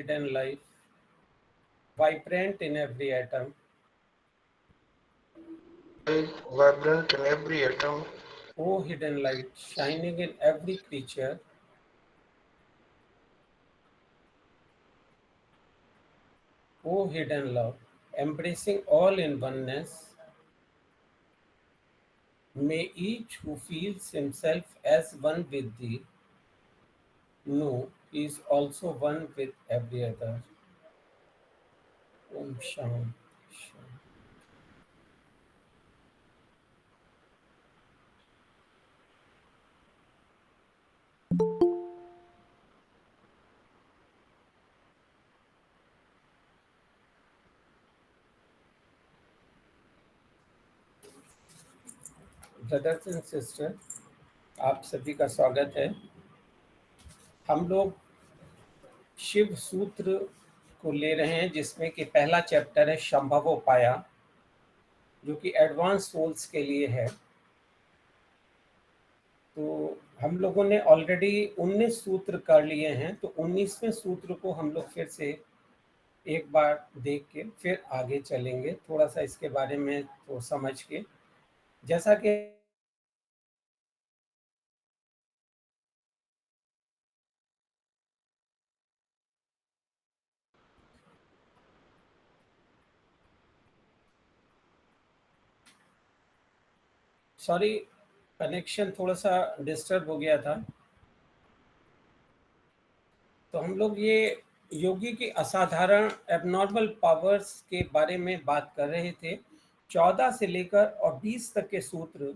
hidden life, vibrant in every atom. Vibrant in every atom. O hidden light, shining in every creature. O hidden love, embracing all in oneness. May each who feels himself as one with thee know he is also one with every other. Om Shanti. Shanti. Brothers and sister, आप सभी का स्वागत है। हम लोग शिव सूत्र को ले रहे हैं जिसमें कि पहला चैप्टर है संभवोपाया, जो कि एडवांस सोल्स के लिए है। तो हम लोगों ने ऑलरेडी 19 सूत्र कर लिए हैं, तो 19वें सूत्र को हम लोग फिर से एक बार देख के फिर आगे चलेंगे, थोड़ा सा इसके बारे में तो समझ के। जैसा कि सॉरी, कनेक्शन थोड़ा सा डिस्टर्ब हो गया था। तो हम लोग ये योगी की असाधारण एबनॉर्मल पावर्स के बारे में बात कर रहे थे। 14 से लेकर और 20 तक के सूत्र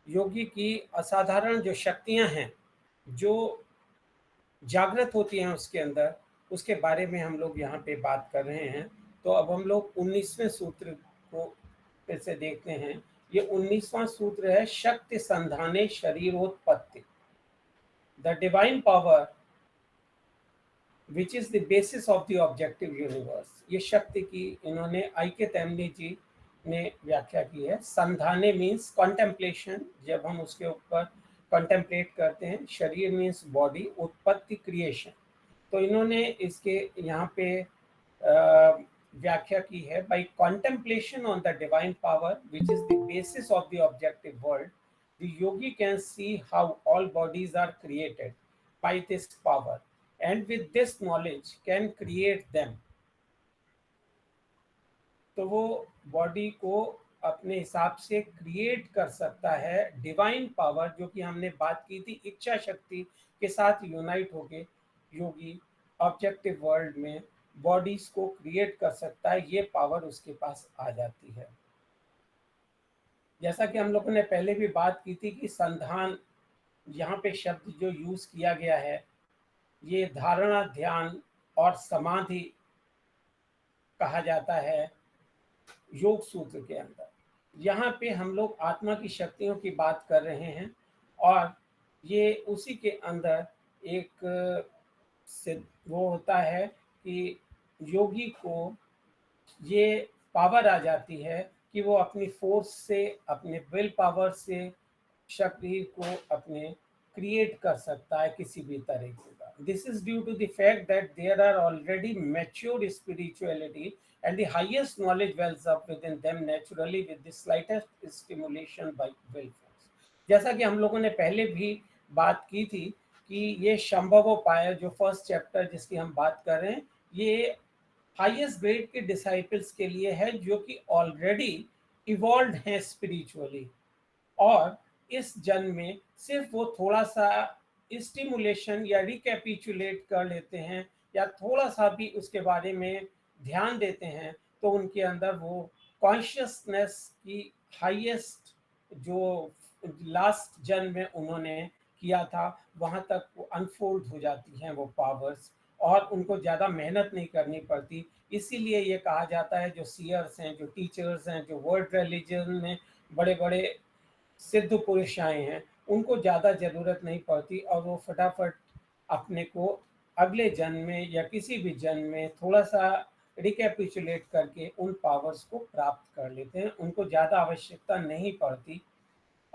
योगी की असाधारण जो शक्तियां हैं, जो जागृत होती हैं उसके अंदर, उसके बारे में हम लोग यहाँ पे बात कर रहे हैं। तो अब हम लोग 19वें सूत्र को फिर से देखते हैं। ये 19वां सूत्र है शक्ति संधाने शरीरोत्पत्ति, the divine power which is the basis of the objective universe. ये शक्ति की इन्होंने आई.के. तैमली जी ने व्याख्या की है। संधाने मीन्स कॉन्टेम्पलेशन, जब हम उसके ऊपर कॉन्टेम्पलेट करते हैं। शरीर मीन्स बॉडी, उत्पत्ति क्रिएशन। तो इन्होंने इसके यहाँ पे व्याख्या की है, by contemplation on the divine power which is the basis of the objective world, the yogi can see how all bodies are created by this power and with this knowledge can create them। तो वो body को अपने हिसाब से create कर सकता है। Divine power, जो कि हमने बात की थी, इच्छा शक्ति के साथ यूनाइट होके योगी ऑब्जेक्टिव वर्ल्ड में बॉडीज को क्रिएट कर सकता है। ये पावर उसके पास आ जाती है। जैसा कि हम लोगों ने पहले भी बात की थी कि संधान, यहाँ पे शब्द जो यूज किया गया है, ये धारणा, ध्यान और समाधि कहा जाता है योग सूत्र के अंदर। यहाँ पे हम लोग आत्मा की शक्तियों की बात कर रहे हैं, और ये उसी के अंदर एक वो होता है कि योगी को ये पावर आ जाती है कि वो अपनी फोर्स से, अपने विल पावर से शरीर को अपने क्रिएट कर सकता है किसी भी तरीके का। This is due to the fact that there are already mature spirituality and the highest knowledge wells up within them naturally with the slightest stimulation by will force। जैसा कि हम लोगों ने पहले भी बात की थी कि ये संभवोपाय, जो फर्स्ट चैप्टर जिसकी हम बात कर रहे हैं, ये हाईएस्ट ग्रेड के डिसाइपल्स के लिए है जो कि ऑलरेडी इवॉल्व हैं स्पिरिचुअली, और इस जन्म में सिर्फ वो थोड़ा सा स्टिमुलेशन या रिकैपिचुलेट कर लेते हैं, या थोड़ा सा भी उसके बारे में ध्यान देते हैं, तो उनके अंदर वो कॉन्शियसनेस की हाईएस्ट जो लास्ट जन्म में उन्होंने किया था, वहां तक वो अनफोल्ड हो जाती हैं वो पावर्स, और उनको ज़्यादा मेहनत नहीं करनी पड़ती। इसीलिए ये कहा जाता है, जो सीयर्स हैं, जो टीचर्स हैं, जो वर्ल्ड रिलीजन में बड़े बड़े सिद्ध पुरुष आए हैं, उनको ज़्यादा ज़रूरत नहीं पड़ती, और वो फटाफट अपने को अगले जन्म में या किसी भी जन्म में थोड़ा सा रिकैपिचुलेट करके उन पावर्स को प्राप्त कर लेते हैं। उनको ज़्यादा आवश्यकता नहीं पड़ती।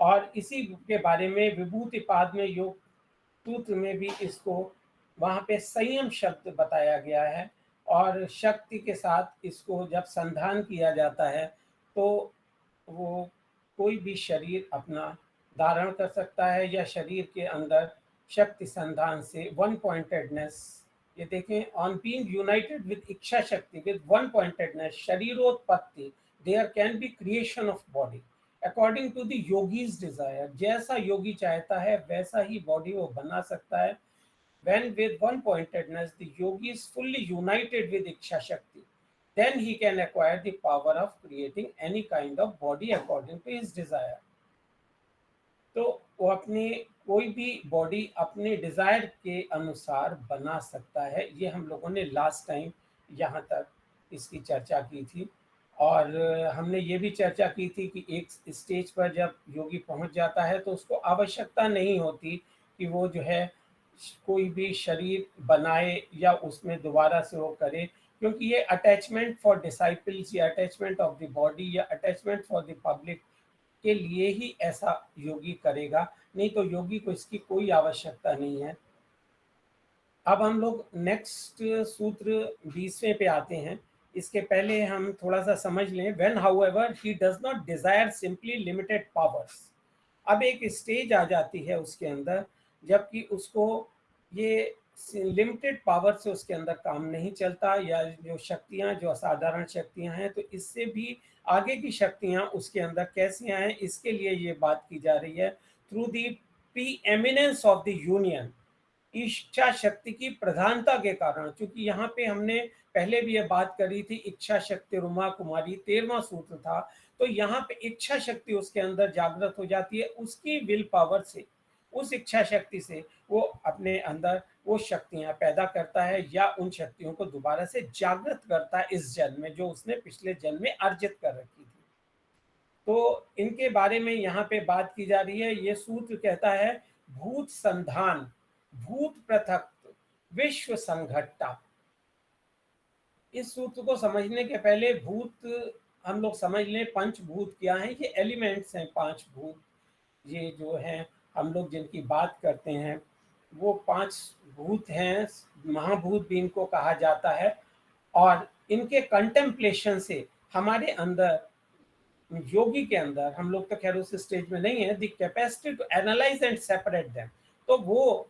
और इसी के बारे में विभूतिपाद में योग सूत्र में भी इसको वहाँ पे संयम शब्द बताया गया है, और शक्ति के साथ इसको जब संधान किया जाता है तो वो कोई भी शरीर अपना धारण कर सकता है, या शरीर के अंदर शक्ति संधान से वन पॉइंटेडनेस, ये देखें, ऑन बीइंग यूनाइटेड विद इच्छा शक्ति विद वन पॉइंटेडनेस शरीरोत्पत्ति, there can be creation of body according to the yogi's desire. जैसा योगी चाहता है वैसा ही बॉडी वो बना सकता है। When with one pointedness the yogi is fully united with Iksha Shakti, then he can acquire the power of creating any kind of body according to his desire. तो वो अपनी कोई भी बॉडी अपने डिजायर के अनुसार बना सकता है। ये हम लोगों ने लास्ट टाइम यहाँ तक इसकी चर्चा की थी, और हमने ये भी चर्चा की थी कि एक स्टेज पर जब योगी पहुंच जाता है तो उसको आवश्यकता नहीं होती कि वो जो है कोई भी शरीर बनाए या उसमें दोबारा से वो करे, क्योंकि ये अटैचमेंट फॉर डिसाइपल्स या अटैचमेंट ऑफ द बॉडी या अटैचमेंट फॉर द पब्लिक के लिए ही ऐसा योगी करेगा, नहीं तो योगी को इसकी कोई आवश्यकता नहीं है। अब हम लोग नेक्स्ट सूत्र 20वें पे आते हैं। इसके पहले हम थोड़ा सा समझ लें। When however he does not Dzire simply limited powers. अब एक स्टेज आ जाती है उसके अंदर जबकि उसको ये लिमिटेड पावर से उसके अंदर काम नहीं चलता, या जो शक्तियां जो असाधारण शक्तियां हैं तो इससे भी आगे की शक्तियां उसके अंदर कैसी हैं, इसके लिए ये बात की जा रही है। Through the pre eminence of the union, इच्छा शक्ति की प्रधानता के कारण, क्योंकि यहाँ पे हमने पहले भी ये बात करी थी, इच्छा शक्ति रुमा कुमारी 13वां सूत्र था, तो यहाँ पे इच्छा शक्ति उसके अंदर जागृत हो जाती है। उसकी विल पावर से, उस इच्छा शक्ति से वो अपने अंदर वो शक्तियां पैदा करता है, या उन शक्तियों को दोबारा से जागृत करता है इस जन्म में, जो उसने पिछले जन्म में अर्जित कर रखी थी। तो इनके बारे में यहाँ पे बात की जा रही है। ये सूत्र कहता है भूत संधान, भूत पृथक, विश्व संघट्टा। इस सूत्र को समझने के पहले भूत हम लोग समझ लें। पंचभूत क्या है? ये एलिमेंट्स हैं, पांच भूत। ये जो हैं हम लोग जिनकी बात करते हैं वो पांच भूत हैं, महाभूत भी इनको कहा जाता है। और इनके कंटेम्पलेशन से हमारे अंदर, योगी के अंदर, हम लोग तो खैर उस स्टेज में नहीं है, the capacity to analyse and separate them. तो वो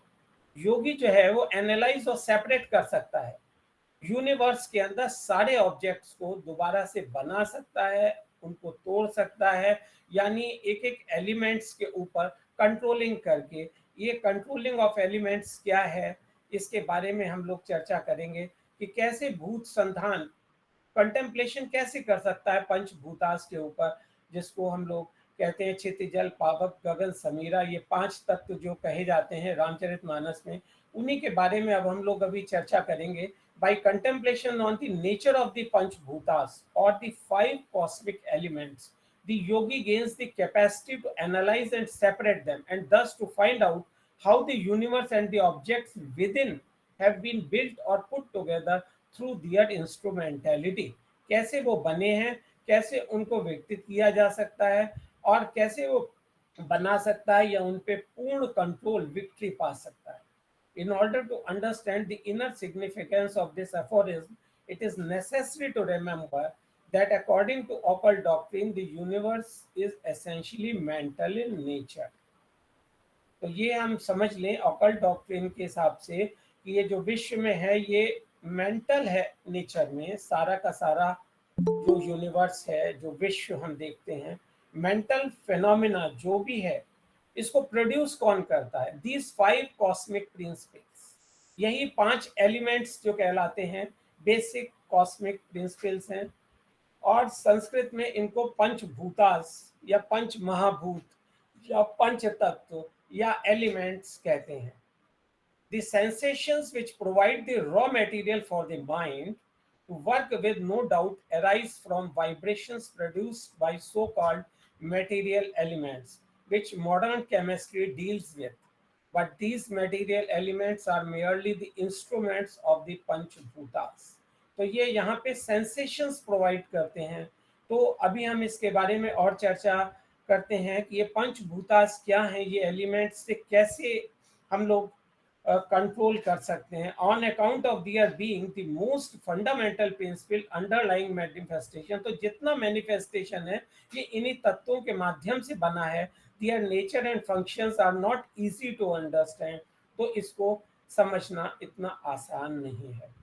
योगी जो है वो एनालाइज और सेपरेट कर सकता है, यूनिवर्स के अंदर सारे ऑब्जेक्ट्स को दोबारा से बना सकता है, उनको तोड़ सकता है, यानी एक एक एलिमेंट्स के ऊपर कंट्रोलिंग करके। ये कंट्रोलिंग ऑफ एलिमेंट्स क्या है, इसके बारे में हम लोग चर्चा करेंगे कि कैसे भूत संधान, कंटेम्पलेशन कैसे कर सकता है पंचभूतास के ऊपर, जिसको हम लोग कहते हैं क्षिति जल पावक गगन समीरा। ये पांच तत्व जो कहे जाते हैं रामचरितमानस में, उन्हीं के बारे में अब हम लोग अभी चर्चा करेंगे। By contemplation on the nature of the panchabhutas और the five cosmic elements, the yogi gains the capacity to analyze and separate them, and thus to find out how the universe and the objects within have been built or put together through their instrumentality। कैसे वो बने हैं, कैसे उनको विकसित किया जा सकता है, और कैसे वो बना सकता है या उन पे पूर्ण कंट्रोल, विक्ट्री पा सकता है। In order to understand the inner significance of this aphorism, it is necessary to remember that according to occult doctrine, the universe is essentially mental in nature। तो ये हम समझ लें ऑकल्ट डॉक्ट्रिन के हिसाब से कि ये जो विश्व में है ये मेंटल है नेचर में। सारा का सारा जो यूनिवर्स है, जो विश्व हम देखते हैं, मेंटल फिनोमिना जो भी है, इसको प्रोड्यूस कौन करता है? दीज फाइव कॉस्मिक प्रिंसिपल्स, यही पांच एलिमेंट्स जो कहलाते हैं बेसिक कॉस्मिक प्रिंसिपल्स हैं, और संस्कृत में इनको पंचभूतास या पंच महाभूत या पंच तत्व या एलिमेंट्स कहते हैं। The sensations which provide the raw material for the mind to work with, no doubt, arise from vibrations produced by so-called material elements, which modern chemistry deals with. But these material elements are merely the instruments of the Panchbhutas। तो ये यहाँ पे sensations provide करते हैं। तो अभी हम इसके बारे में और चर्चा करते हैं कि ये पंचभूतास क्या हैं, ये एलिमेंट्स से कैसे हम लोग कंट्रोल कर सकते हैं on account of their being the most fundamental principle underlying manifestation. तो जितना मैनिफेस्टेशन है ये इन्हीं तत्वों के माध्यम से बना है। Their nature and functions are not easy to understand. तो इसको समझना इतना आसान नहीं है।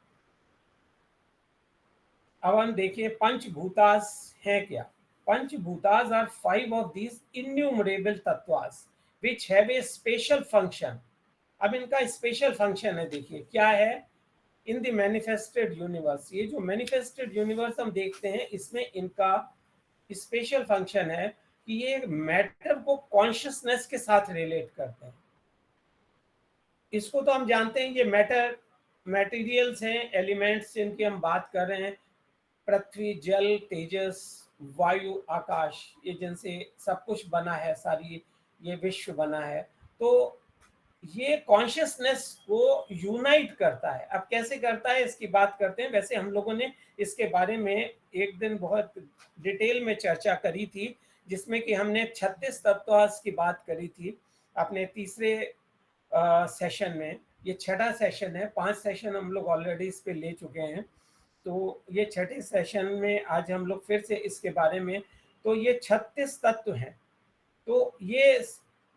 अब हम देखिए पंचभूतास है क्या। Panchabhutas are 5 of these innumerable tattvas which have a special function. अब इनका स्पेशल फंक्शन है, देखिए क्या है। इन द मैनिफेस्टेड यूनिवर्स, ये जो मैनिफेस्टेड यूनिवर्स हम देखते हैं इसमें इनका स्पेशल फंक्शन है कि ये मैटर को कॉन्शियसनेस के साथ रिलेट करते हैं। इसको तो हम जानते हैं ये मैटर मटेरियल्स हैं, एलिमेंट्स जिनकी हम बात कर रहे हैं, पृथ्वी, जल, तेजस, वायु, आकाश, ये जिनसे सब कुछ बना है, सारी ये विश्व बना है। तो ये कॉन्शियसनेस को यूनाइट करता है। अब कैसे करता है इसकी बात करते हैं। वैसे हम लोगों ने इसके बारे में एक दिन बहुत डिटेल में चर्चा करी थी, जिसमें कि हमने 36 तत्वास की बात करी थी अपने तीसरे सेशन में। ये छठा सेशन है, 5 सेशन हम लोग ऑलरेडी इस पे ले चुके हैं। तो ये छठे सेशन में आज हम लोग फिर से इसके बारे में, तो ये 36 तत्व हैं। तो ये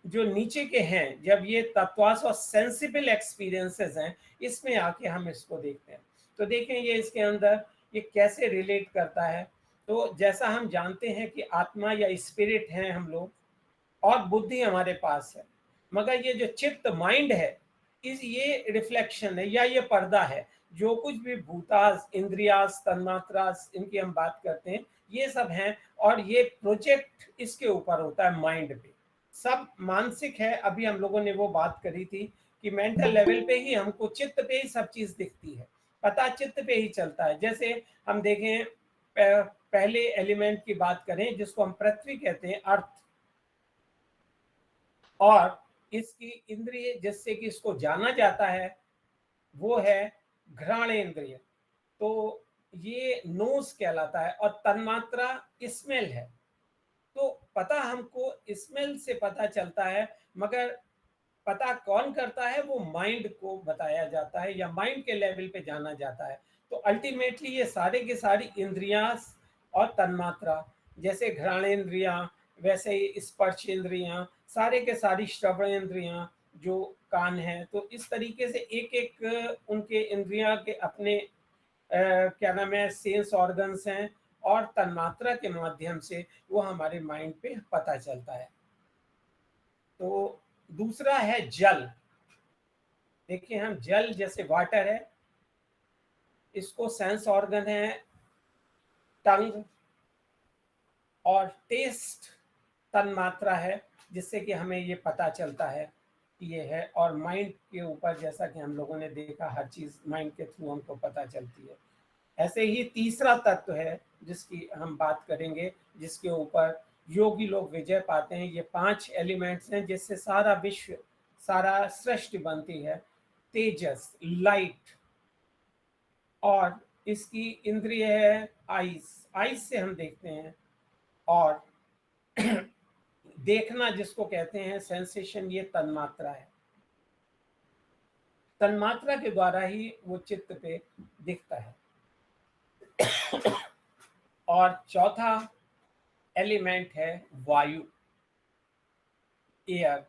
जो नीचे के हैं, जब ये तत्वास और सेंसिबल एक्सपीरियंसेस हैं, इसमें आके हम इसको देखते हैं। तो देखें ये इसके अंदर ये कैसे रिलेट करता है। तो जैसा हम जानते हैं कि आत्मा या स्पिरिट हैं हम लोग, और बुद्धि हमारे पास है, मगर ये जो चित्त माइंड है, इस ये रिफ्लेक्शन है या ये पर्दा है। जो कुछ भी भूतास, इंद्रियास, तन्मात्रास, इनकी हम बात करते हैं, ये सब हैं। और ये प्रोजेक्ट इसके ऊपर होता है माइंड पे, सब मानसिक है। अभी हम लोगों ने वो बात करी थी कि मेंटल लेवल पे ही हमको, चित्त पे ही सब चीज दिखती है, पता चित्त पे ही चलता है। जैसे हम देखें पहले एलिमेंट की बात करें जिसको हम पृथ्वी कहते हैं, अर्थ, और इसकी इंद्रिय जिससे कि इसको जाना जाता है वो है घ्राण इंद्रिय। तो ये नोज कहलाता है। और तन्मात्रा स्मेल है। तो पता हमको स्मेल से पता चलता है, मगर पता कौन करता है, वो माइंड को बताया जाता है या माइंड के लेवल पे जाना जाता है। तो अल्टीमेटली ये सारे के सारी इंद्रियां और तन्मात्रा, जैसे घ्राणेन्द्रियां, वैसे ही स्पर्श इंद्रियां, सारे के सारी श्रवण इंद्रियां, जो कान है, तो इस तरीके से एक एक उनके इंद्रियां के अपने क्या नाम है, सेंस ऑर्गन्स हैं। और तन्मात्रा के माध्यम से वो हमारे माइंड पे पता चलता है। तो दूसरा है जल। देखिए हम जल, जैसे वाटर है, इसको सेंस ऑर्गन है टंग, और टेस्ट तन्मात्रा है, जिससे कि हमें ये पता चलता है कि ये है। और माइंड के ऊपर, जैसा कि हम लोगों ने देखा, हर चीज माइंड के थ्रू हमको पता चलती है। ऐसे ही तीसरा तत्व है जिसकी हम बात करेंगे, जिसके ऊपर योगी लोग विजय पाते हैं। ये 5 एलिमेंट्स हैं जिससे सारा विश्व, सारा सृष्टि बनती है। तेजस, लाइट, और इसकी इंद्रिय है आइस, आइस से हम देखते हैं। और देखना जिसको कहते हैं सेंसेशन, ये तन्मात्रा है। तन्मात्रा के द्वारा ही वो चित्त पे दिखता है। और चौथा एलिमेंट है वायु, एयर,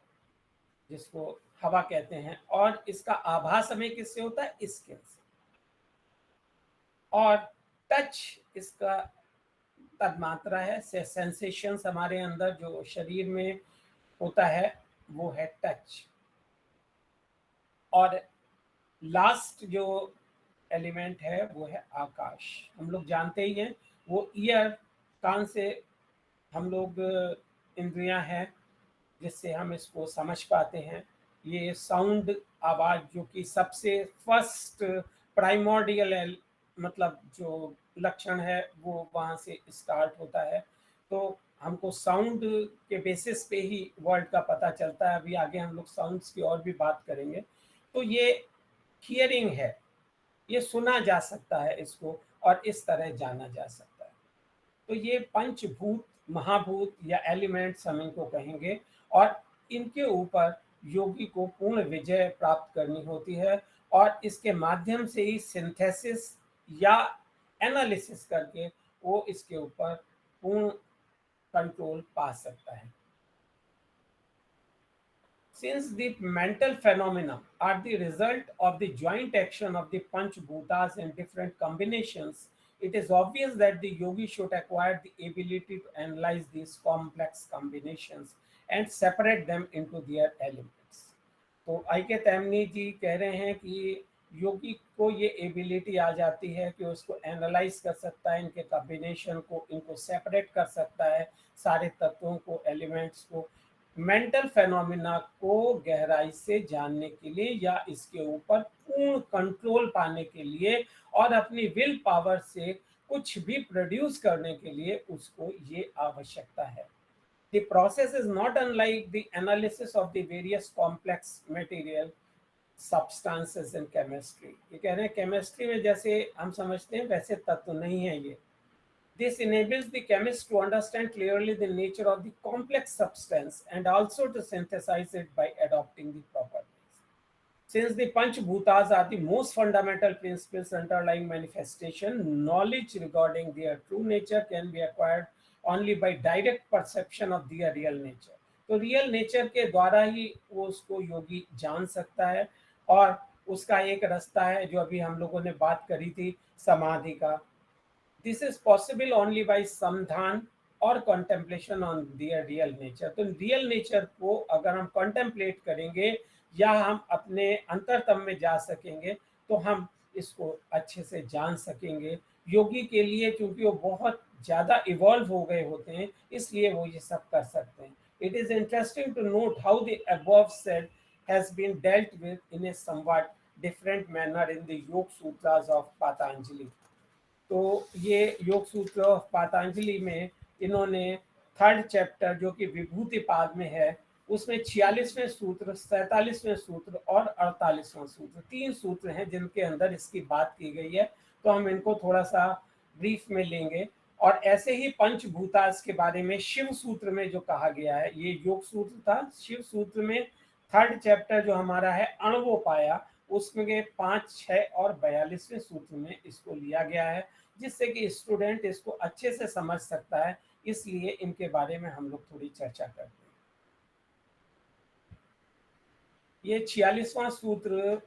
जिसको हवा कहते हैं। और इसका आभास हमें किससे होता है, स्किन से। और टच इसका तन्मात्रा है, से सेंसेशंस हमारे अंदर जो शरीर में होता है वो है टच। और लास्ट जो एलिमेंट है वो है आकाश। हम लोग जानते ही हैं, वो ईयर, कान से हम लोग इंद्रियां हैं जिससे हम इसको समझ पाते हैं। ये साउंड, आवाज, जो कि सबसे फर्स्ट प्राइमोर्डियल, मतलब जो लक्षण है वो वहाँ से स्टार्ट होता है। तो हमको साउंड के बेसिस पे ही वर्ल्ड का पता चलता है। अभी आगे हम लोग साउंड्स की और भी बात करेंगे। तो ये हियरिंग है, ये सुना जा सकता है इसको, और इस तरह जाना जा सकता है। तो ये पंचभूत, महाभूत या एलिमेंट्स हम इनको कहेंगे। और इनके ऊपर योगी को पूर्ण विजय प्राप्त करनी होती है और इसके माध्यम से ही सिंथेसिस या एनालिसिस करके वो इसके ऊपर पूर्ण कंट्रोल पा सकता है। Since the mental phenomena are the result of the joint action of the Panchbhutas in different combinations, it is obvious that the yogi should acquire the ability to analyze these complex combinations and separate them into their elements. तो आई के तैमनी जी कह रहे हैं कि योगी को ये ability आ जाती है कि उसको एनालाइज कर सकता है, इनके कॉम्बिनेशन को, इनको सेपरेट कर सकता है, सारे तत्वों को, एलिमेंट्स को, मेंटल फेनोमिना को गहराई से जानने के लिए या इसके ऊपर पूर्ण कंट्रोल पाने के लिए और अपनी विल पावर से कुछ भी प्रोड्यूस करने के लिए उसको ये आवश्यकता है। The process is not unlike the analysis of the various complex material substances in chemistry. ये कह रहे हैं केमिस्ट्री में जैसे हम समझते हैं वैसे तत्व नहीं है ये। This enables the chemist to understand clearly the nature of the complex substance and also to synthesize it by adopting the properties. Since the Panchbhutas are the most fundamental principles underlying manifestation, knowledge regarding their true nature can be acquired only by direct perception of their real nature. तो real nature के द्वारा ही वो उसको योगी जान सकता है और उसका एक रास्ता है जो अभी हम लोगों ने बात करी थी समाधि का। This is possible only by samadhan और contemplation on their real nature. तो रियल नेचर को अगर हम कॉन्टेम्पलेट करेंगे या हम अपने अंतरतम में जा सकेंगे तो हम इसको अच्छे से जान सकेंगे। योगी के लिए क्योंकि वो बहुत ज़्यादा इवॉल्व हो गए होते हैं इसलिए वो ये सब कर सकते हैं। It is interesting to note how the above said has been dealt with in a somewhat different manner in the Yoga Sutras of Patanjali. तो ये योग सूत्र ऑफ पतंजलि में इन्होंने थर्ड चैप्टर जो कि विभूति पाद में है उसमें 46वें सूत्र, 47वें सूत्र और 48वां सूत्र, 3 सूत्र हैं जिनके अंदर इसकी बात की गई है। तो हम इनको थोड़ा सा ब्रीफ में लेंगे। और ऐसे ही पंचभूतास के बारे में शिव सूत्र में जो कहा गया है, ये योग सूत्र था। शिव सूत्र में थर्ड चैप्टर जो हमारा है अणवोपाया, उसमें 5, 6 और 42वें सूत्र में इसको लिया गया है जिससे कि स्टूडेंट इसको अच्छे से समझ सकता है। इसलिए इनके बारे में हम लोग थोड़ी चर्चा करते हैं। ये 46वां सूत्र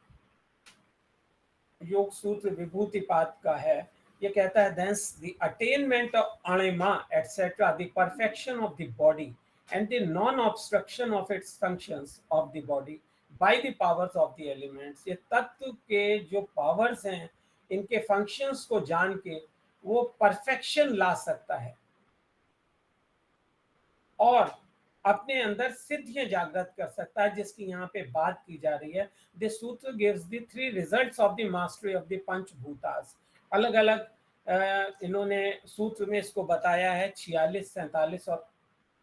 योग सूत्र विभूतिपाद का है। ये कहता है thence the attainment of anima etc the perfection of the body and the non-obstruction of its functions of the body by the powers of the elements। ये तत्व के जो पावर्स हैं इनके फंक्शंस को जान के वो परफेक्शन ला सकता है और अपने अंदर सिद्धियां जागृत कर सकता है जिसकी यहाँ पे बात की जा रही है। This sutra gives the 3 results of the mastery of the panchabhutas. अलग अलग इन्होंने सूत्र में इसको बताया है। 46, 47 और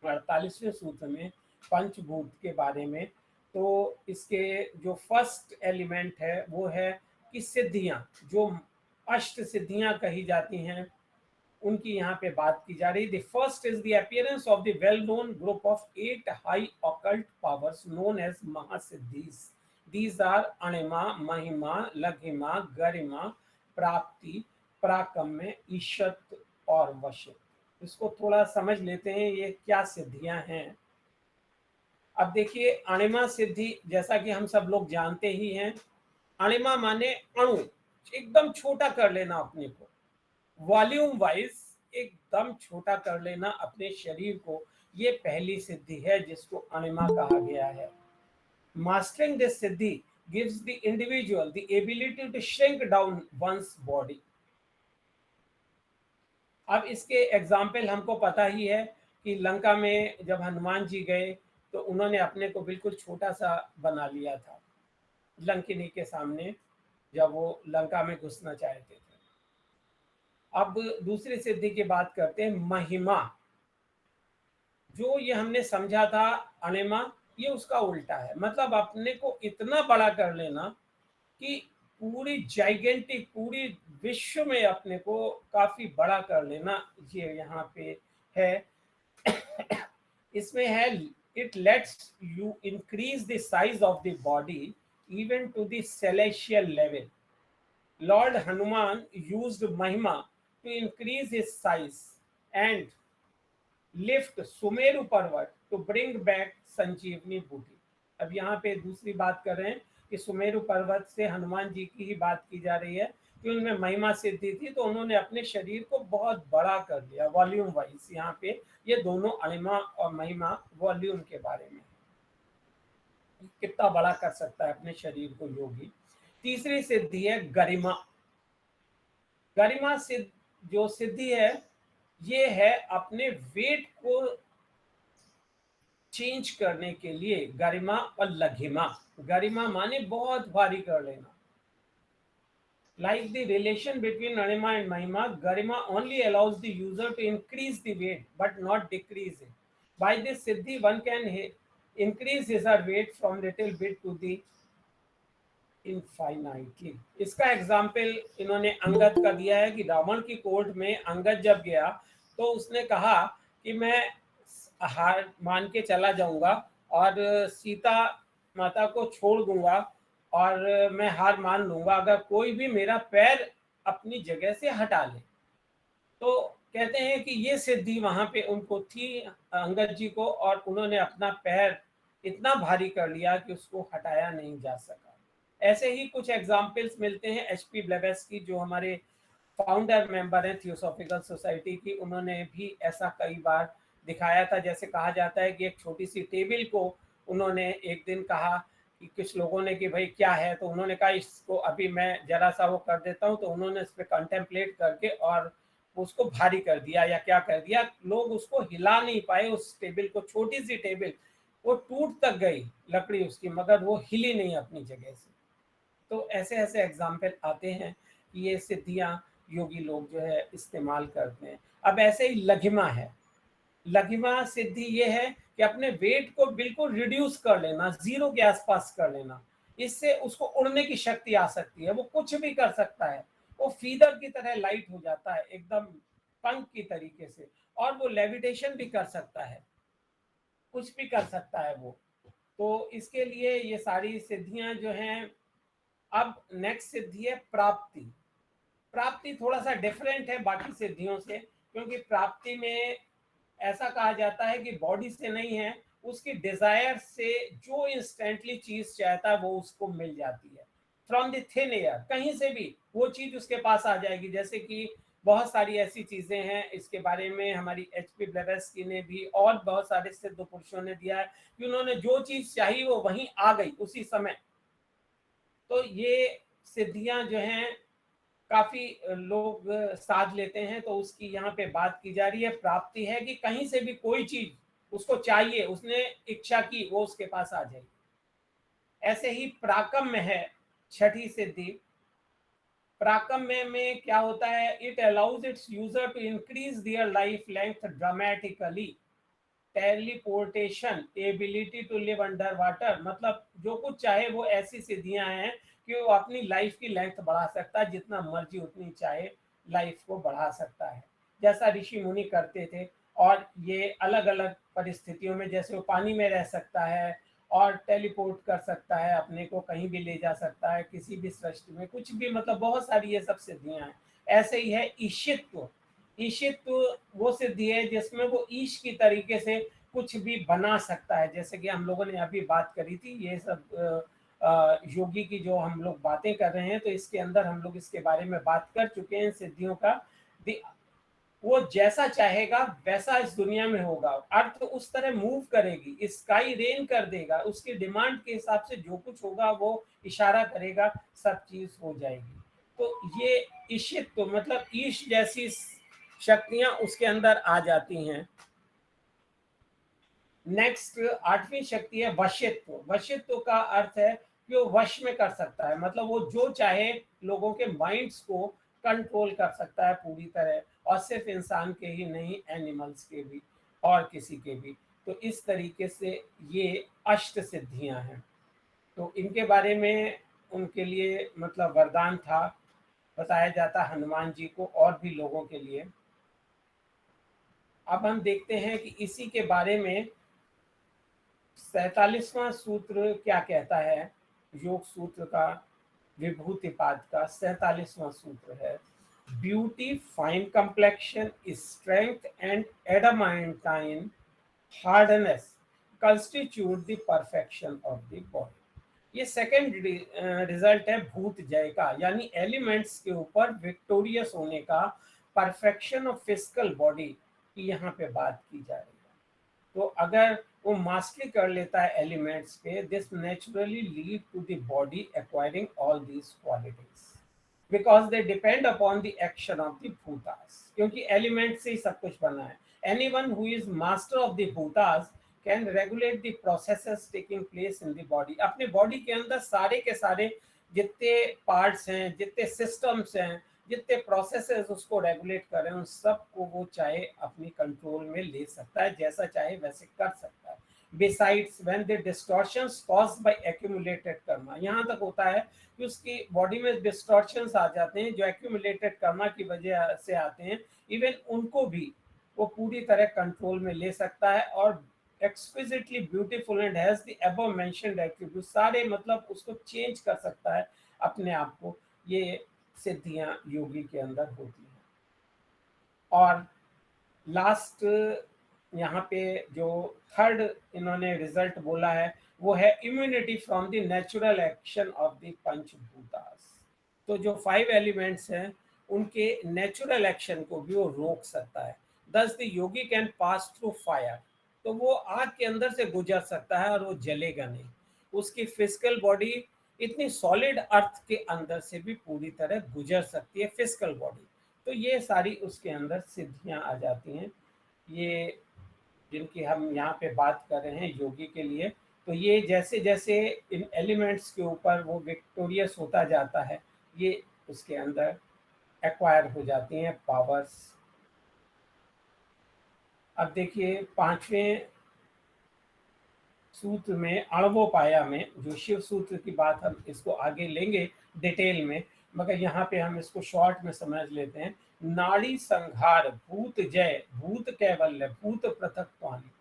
48वें सूत्र में पंचभूत के बारे में। तो इसके जो फर्स्ट एलिमेंट है वो है कि सिद्धियां, जो अष्ट सिद्धियां कही जाती हैं उनकी यहाँ पे बात की जा रही। The first is the appearance of the well known group of 8 high occult powers known as mahasiddhis. These are anima, mahima, laghima, गरिमा, प्राप्ति, प्राकम्य, ईशत और वशित। इसको थोड़ा समझ लेते हैं ये क्या सिद्धियां हैं। अब देखिए अणिमा सिद्धि जैसा कि हम सब लोग जानते ही हैं, अणिमा माने अणु, एकदम छोटा कर लेना अपने को, वॉल्यूम वाइज एकदम छोटा कर लेना अपने शरीर को। ये पहली सिद्धि है जिसको अणिमा कहा गया है। Mastering this siddhi gives the individual the ability to shrink down one's body. अब इसके एग्जाम्पल हमको पता ही है कि लंका में जब हनुमान जी गए तो उन्होंने अपने को बिल्कुल छोटा सा बना लिया था लंकिनी के सामने जब वो लंका में घुसना चाहते थे। अब दूसरी सिद्धि की बात करते हैं, महिमा। जो ये हमने समझा था अणिमा, ये उसका उल्टा है। मतलब अपने को इतना बड़ा कर लेना कि पूरी जाइगेंटिक, पूरी विश्व में अपने को काफी बड़ा कर लेना, ये यहाँ पे है। इसमें है it lets you increase the size of the body even to the celestial level. Lord Hanuman used Mahima to increase his size and lift Sumeru पर्वत टू ब्रिंग बैक संजीवनी बूटी। अब यहाँ पे दूसरी बात कर रहे हैं कि सुमेरु पर्वत से हनुमान जी की ही बात की जा रही है कि उनमें महिमा सिद्धि थी, तो उन्होंने अपने शरीर को बहुत बड़ा कर लिया वॉल्यूम वाइज। यहाँ पे ये दोनों अणिमा और महिमा वॉल्यूम के बारे में, कितना बड़ा कर सकता है अपने शरीर को योगी। तीसरी सिद्धि है गरिमा। गरिमा सिद्ध जो सिद्धि है ये है अपने वेट को चेंज करने के लिए गरिमा और लघिमा। गरिमा माने बहुत भारी कर लेना। Like the relation between anima and mahima, garima only allows the user to increase the weight but not decrease it. By this siddhi, one can increase his weight from little bit to the infinitely. इसका example इन्होंने अंगद का दिया है कि रावण की court में अंगद जब गया तो उसने कहा कि मैं हार मान के चला जाऊंगा और सीता माता को छोड़ दूंगा और मैं हार मान लूंगा अगर कोई भी मेरा पैर अपनी जगह से हटा ले। तो कहते हैं कि ये सिद्धि वहां पे उनको थी अंगद जी को, और उन्होंने अपना पैर इतना भारी कर लिया कि उसको हटाया नहीं जा सका। ऐसे ही कुछ एग्जाम्पल्स मिलते हैं एचपी ब्लेवेस्की जो हमारे फाउंडर मेंबर हैं थियोसॉफिकल सोसाइटी की, उन्होंने भी ऐसा कई बार दिखाया था। जैसे कहा जाता है कि एक छोटी सी टेबल को उन्होंने एक दिन कहा कि कुछ लोगों ने कि भाई क्या है, तो उन्होंने कहा इसको अभी मैं जरा सा वो कर देता हूँ, तो उन्होंने इस पर कंटेम्पलेट करके और उसको भारी कर दिया या क्या कर दिया, लोग उसको हिला नहीं पाए उस टेबल को। छोटी सी टेबल वो टूट तक गई लकड़ी उसकी, मगर वो हिली नहीं अपनी जगह से। तो ऐसे ऐसे एग्जाम्पल आते हैं कि ये सिद्धियां योगी लोग जो है इस्तेमाल करते हैं। अब ऐसे ही लघिमा है। लघिमा सिद्धि ये है कि अपने वेट को बिल्कुल रिड्यूस कर लेना, जीरो के आसपास कर लेना। इससे उसको उड़ने की शक्ति आ सकती है, वो कुछ भी कर सकता है, वो फीदर की तरह लाइट हो जाता है एकदम पंख की तरीके से, और वो लेविटेशन भी कर सकता है, कुछ भी कर सकता है वो। तो इसके लिए ये सारी सिद्धियां जो हैं। अब नेक्स्ट सिद्धि है प्राप्ति। प्राप्ति थोड़ा सा डिफरेंट है बाकी सिद्धियों से, क्योंकि प्राप्ति में ऐसा कहा जाता है कि बॉडी से नहीं है, उसकी डिजायर से जो इंस्टेंटली चीज चाहता है वो उसको मिल जाती है। फ्रॉम द थिन एयर, कहीं से भी वो चीज उसके पास आ जाएगी। जैसे कि बहुत सारी ऐसी चीजें हैं, इसके बारे में हमारी एचपी ब्लेवेस्की ने भी और बहुत सारे सिद्ध पुरुषों ने दिया है कि उन्होंने जो चीज चाहिए वो वहीं आ गई उसी समय। तो ये सिद्धियां जो हैं काफी लोग साध लेते हैं, तो उसकी यहाँ पे बात की जा रही है। प्राप्ति है कि कहीं से भी कोई चीज उसको चाहिए, उसने इच्छा की, वो उसके पास आ जाएगी। ऐसे ही प्राकम्य है छठी सिद्धि। प्राकम्य में क्या होता है, it allows its user to increase their life length dramatically. Teleportation, ability to live underwater, मतलब जो कुछ चाहे वो ऐसी सिद्धियां हैं कि वो अपनी लाइफ की लेंथ बढ़ा सकता है, जितना मर्जी उतनी चाहे लाइफ को बढ़ा सकता है, जैसा ऋषि मुनि करते थे। और ये अलग अलग परिस्थितियों में, जैसे वो पानी में रह सकता है और टेलीपोर्ट कर सकता है, अपने को कहीं भी ले जा सकता है, किसी भी सृष्टि में कुछ भी, मतलब बहुत सारी ये सब सिद्धियां हैं। ऐसे ही है ईशित्व। ईशित्व वो सिद्धि है जिसमें वो ईश की तरीके से कुछ भी बना सकता है। जैसे कि हम लोगों ने अभी बात करी थी, ये सब योगी की जो हम लोग बातें कर रहे हैं, तो इसके अंदर हम लोग इसके बारे में बात कर चुके हैं सिद्धियों का। वो जैसा चाहेगा वैसा इस दुनिया में होगा, अर्थ उस तरह मूव करेगी, स्काई रेन कर देगा, उसकी डिमांड के हिसाब से जो कुछ होगा वो इशारा करेगा, सब चीज हो जाएगी। तो ये ईशित्व मतलब ईश जैसी शक्तियां उसके अंदर आ जाती हैं। नेक्स्ट आठवीं शक्ति है वशित्व। वशित्व का अर्थ है कि वो वश में कर सकता है, मतलब वो जो चाहे लोगों के माइंड्स को कंट्रोल कर सकता है पूरी तरह, और सिर्फ इंसान के ही नहीं, एनिमल्स के भी और किसी के भी। तो इस तरीके से ये अष्ट सिद्धियां हैं। तो इनके बारे में उनके लिए मतलब वरदान था, बताया जाता हनुमान जी को और भी लोगों के लिए। अब हम देखते हैं कि इसी के बारे में 47वां सूत्र क्या कहता है? योग सूत्र का, विभूतिपाद का 47वां सूत्र है, beauty, fine complexion, strength and adamantine hardness constitute the perfection of the body. ये सेकंड रिजल्ट है भूत जय का, यानी एलिमेंट्स के ऊपर विक्टोरियस होने का, परफेक्शन ऑफ फिजिकल बॉडी की यहाँ पे बात की जा रही है। तो अगर वो मास्टरी कर लेता है एलिमेंट्स पे, this naturally lead to the body acquiring all these qualities because they depend upon the action of the bhutas, क्योंकि एलिमेंट से ही सब कुछ बना है। Anyone who is master of the bhutas can regulate the processes taking place in the body. अपने body के अंदर सारे के सारे जितने पार्ट्स हैं, जितने सिस्टम्स हैं, जितने प्रोसेसेस उसको रेगुलेट कर रहे हैं, उन सब को वो चाहे अपनी कंट्रोल में ले सकता है, जैसा चाहे वैसे कर सकता है। Besides when the distortions caused by accumulated Karma, यहाँ तक होता है कि उसकी बॉडी में डिस्टॉर्शंस आ जाते हैं जो एक्यूमुलेटेड कर्मा की वजह से आते हैं, इवन उनको भी वो पूरी तरह कंट्रोल में ले सकता है और exquisitely beautiful and has the above mentioned attribute, सारे मतलब उसको चेंज कर सकता है अपने आप को। ये सिद्धियां योगी के अंदर होती हैं। और लास्ट यहाँ पे जो थर्ड इन्होंने रिजल्ट बोला है वो है immunity from the natural action of the panchabhutas. तो जो 5 एलिमेंट्स हैं उनके नेचुरल एक्शन को भी वो रोक सकता है। दस the yogi can pass through fire, तो वो आग के अंदर से गुजर सकता है और वो जलेगा नहीं। उसकी फिजिकल बॉडी इतनी सॉलिड अर्थ के अंदर से भी पूरी तरह गुजर सकती है फिजिकल बॉडी। तो ये सारी उसके अंदर सिद्धियां आ जाती हैं, ये जिनकी हम यहाँ पे बात कर रहे हैं योगी के लिए। तो ये जैसे जैसे इन एलिमेंट्स के ऊपर वो विक्टोरियस होता जाता है, ये उसके अंदर एक्वायर हो जाती हैं पावर्स। अब देखिए 5वें सूत्र में अणवोपाया में, जो शिव सूत्र की बात हम इसको आगे लेंगे डिटेल में, मगर यहाँ पे हम इसको शॉर्ट में समझ लेते हैं। नाड़ी संहार, भूत जय, भूत कैवल्य, भूत पृथक्त्वानि,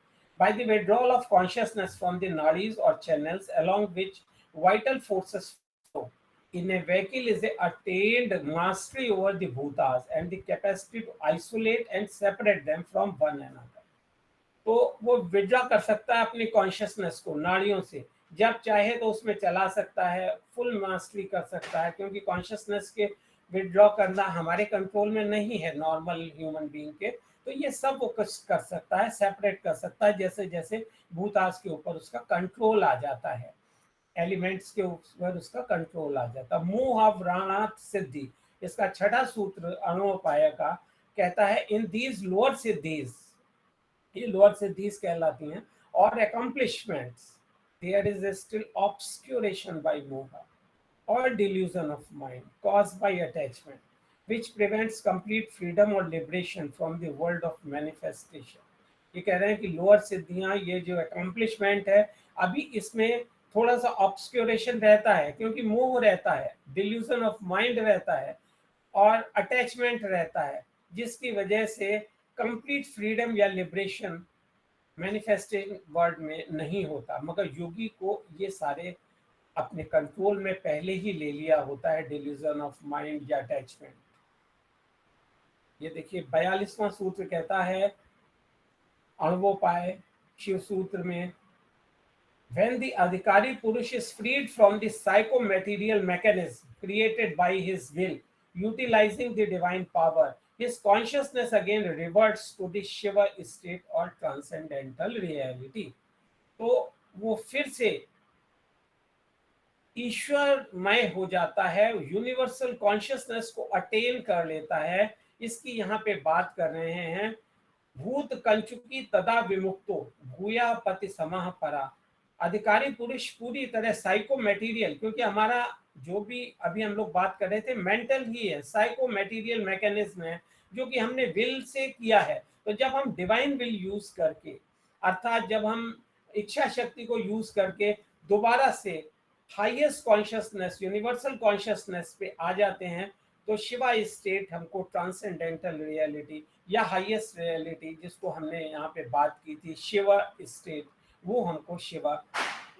by the withdrawal of consciousness from the nadis or channels along which vital forces flow, in a vehicle is attained mastery over the bhutas and the capacity to isolate and separate them from one another। तो वो withdraw कर सकता है अपनी consciousness को नाड़ियों से, जब चाहे तो उसमें चला सकता है, फुल मास्टरी कर सकता है, क्योंकि कॉन्शियसनेस के विड्रॉ करना हमारे कंट्रोल में नहीं है नॉर्मल ह्यूमन बीइंग के। तो ये सब वो कुछ कर सकता है, सेपरेट कर सकता है, जैसे जैसे भूतास के ऊपर उसका कंट्रोल आ जाता है, एलिमेंट्स के ऊपर उसका कंट्रोल आ जाता है। मोहावरणात् सिद्धि, इसका छठा सूत्र अणुपाय का कहता है, इन दीज लोअर सिद्धीज, ये लोअर सिद्धीज कहलाती हैं, और accomplishments there is a still obscuration by moha or delusion of mind caused by attachment which prevents complete freedom or liberation from the world of manifestation। ये कह रहे हैं कि लोअर सिद्धियां, ये जो accomplishment है, अभी इसमें थोड़ा सा ऑब्सक्यूरेशन रहता है, क्योंकि मोह रहता है, डिल्यूजन ऑफ माइंड रहता है और अटैचमेंट रहता है, जिसकी वजह से कंप्लीट फ्रीडम या लिबरेशन मैनिफेस्टिंग वर्ल्ड में नहीं होता। मगर योगी को ये सारे अपने कंट्रोल में पहले ही ले लिया होता है, डिल्यूजन ऑफ माइंड या अटैचमेंट। ये देखिए 42वां सूत्र कहता है अणवोपाय शिव सूत्र में, when the adhikari purush is freed from the psychomaterial mechanism created by his will, utilizing the divine power, his consciousness again reverts to the Shiva state or transcendental reality। तो वो फिर से ईश्वरमय हो जाता है, यूनिवर्सल कॉन्शियसनेस को attain कर लेता है। इसकी यहाँ पे बात कर रहे हैं, भूत कंचुकी तदा विमुक्तो भूया पति समः परा। अधिकारी पुरुष पूरी तरह साइको मटेरियल, क्योंकि हमारा जो भी अभी हम लोग बात कर रहे थे मेंटल ही है, साइको मटेरियल मैकेनिज्म है जो कि हमने विल से किया है। तो जब हम डिवाइन विल यूज करके, अर्थात जब हम इच्छा शक्ति को यूज करके दोबारा से हाईएस्ट कॉन्शियसनेस, यूनिवर्सल कॉन्शियसनेस पे आ जाते हैं, तो शिवा स्टेट हमको ट्रांसेंडेंटल रियलिटी या हाईएस्ट रियलिटी, जिसको हमने यहाँ पे बात की थी शिवा स्टेट, वो हमको शिवा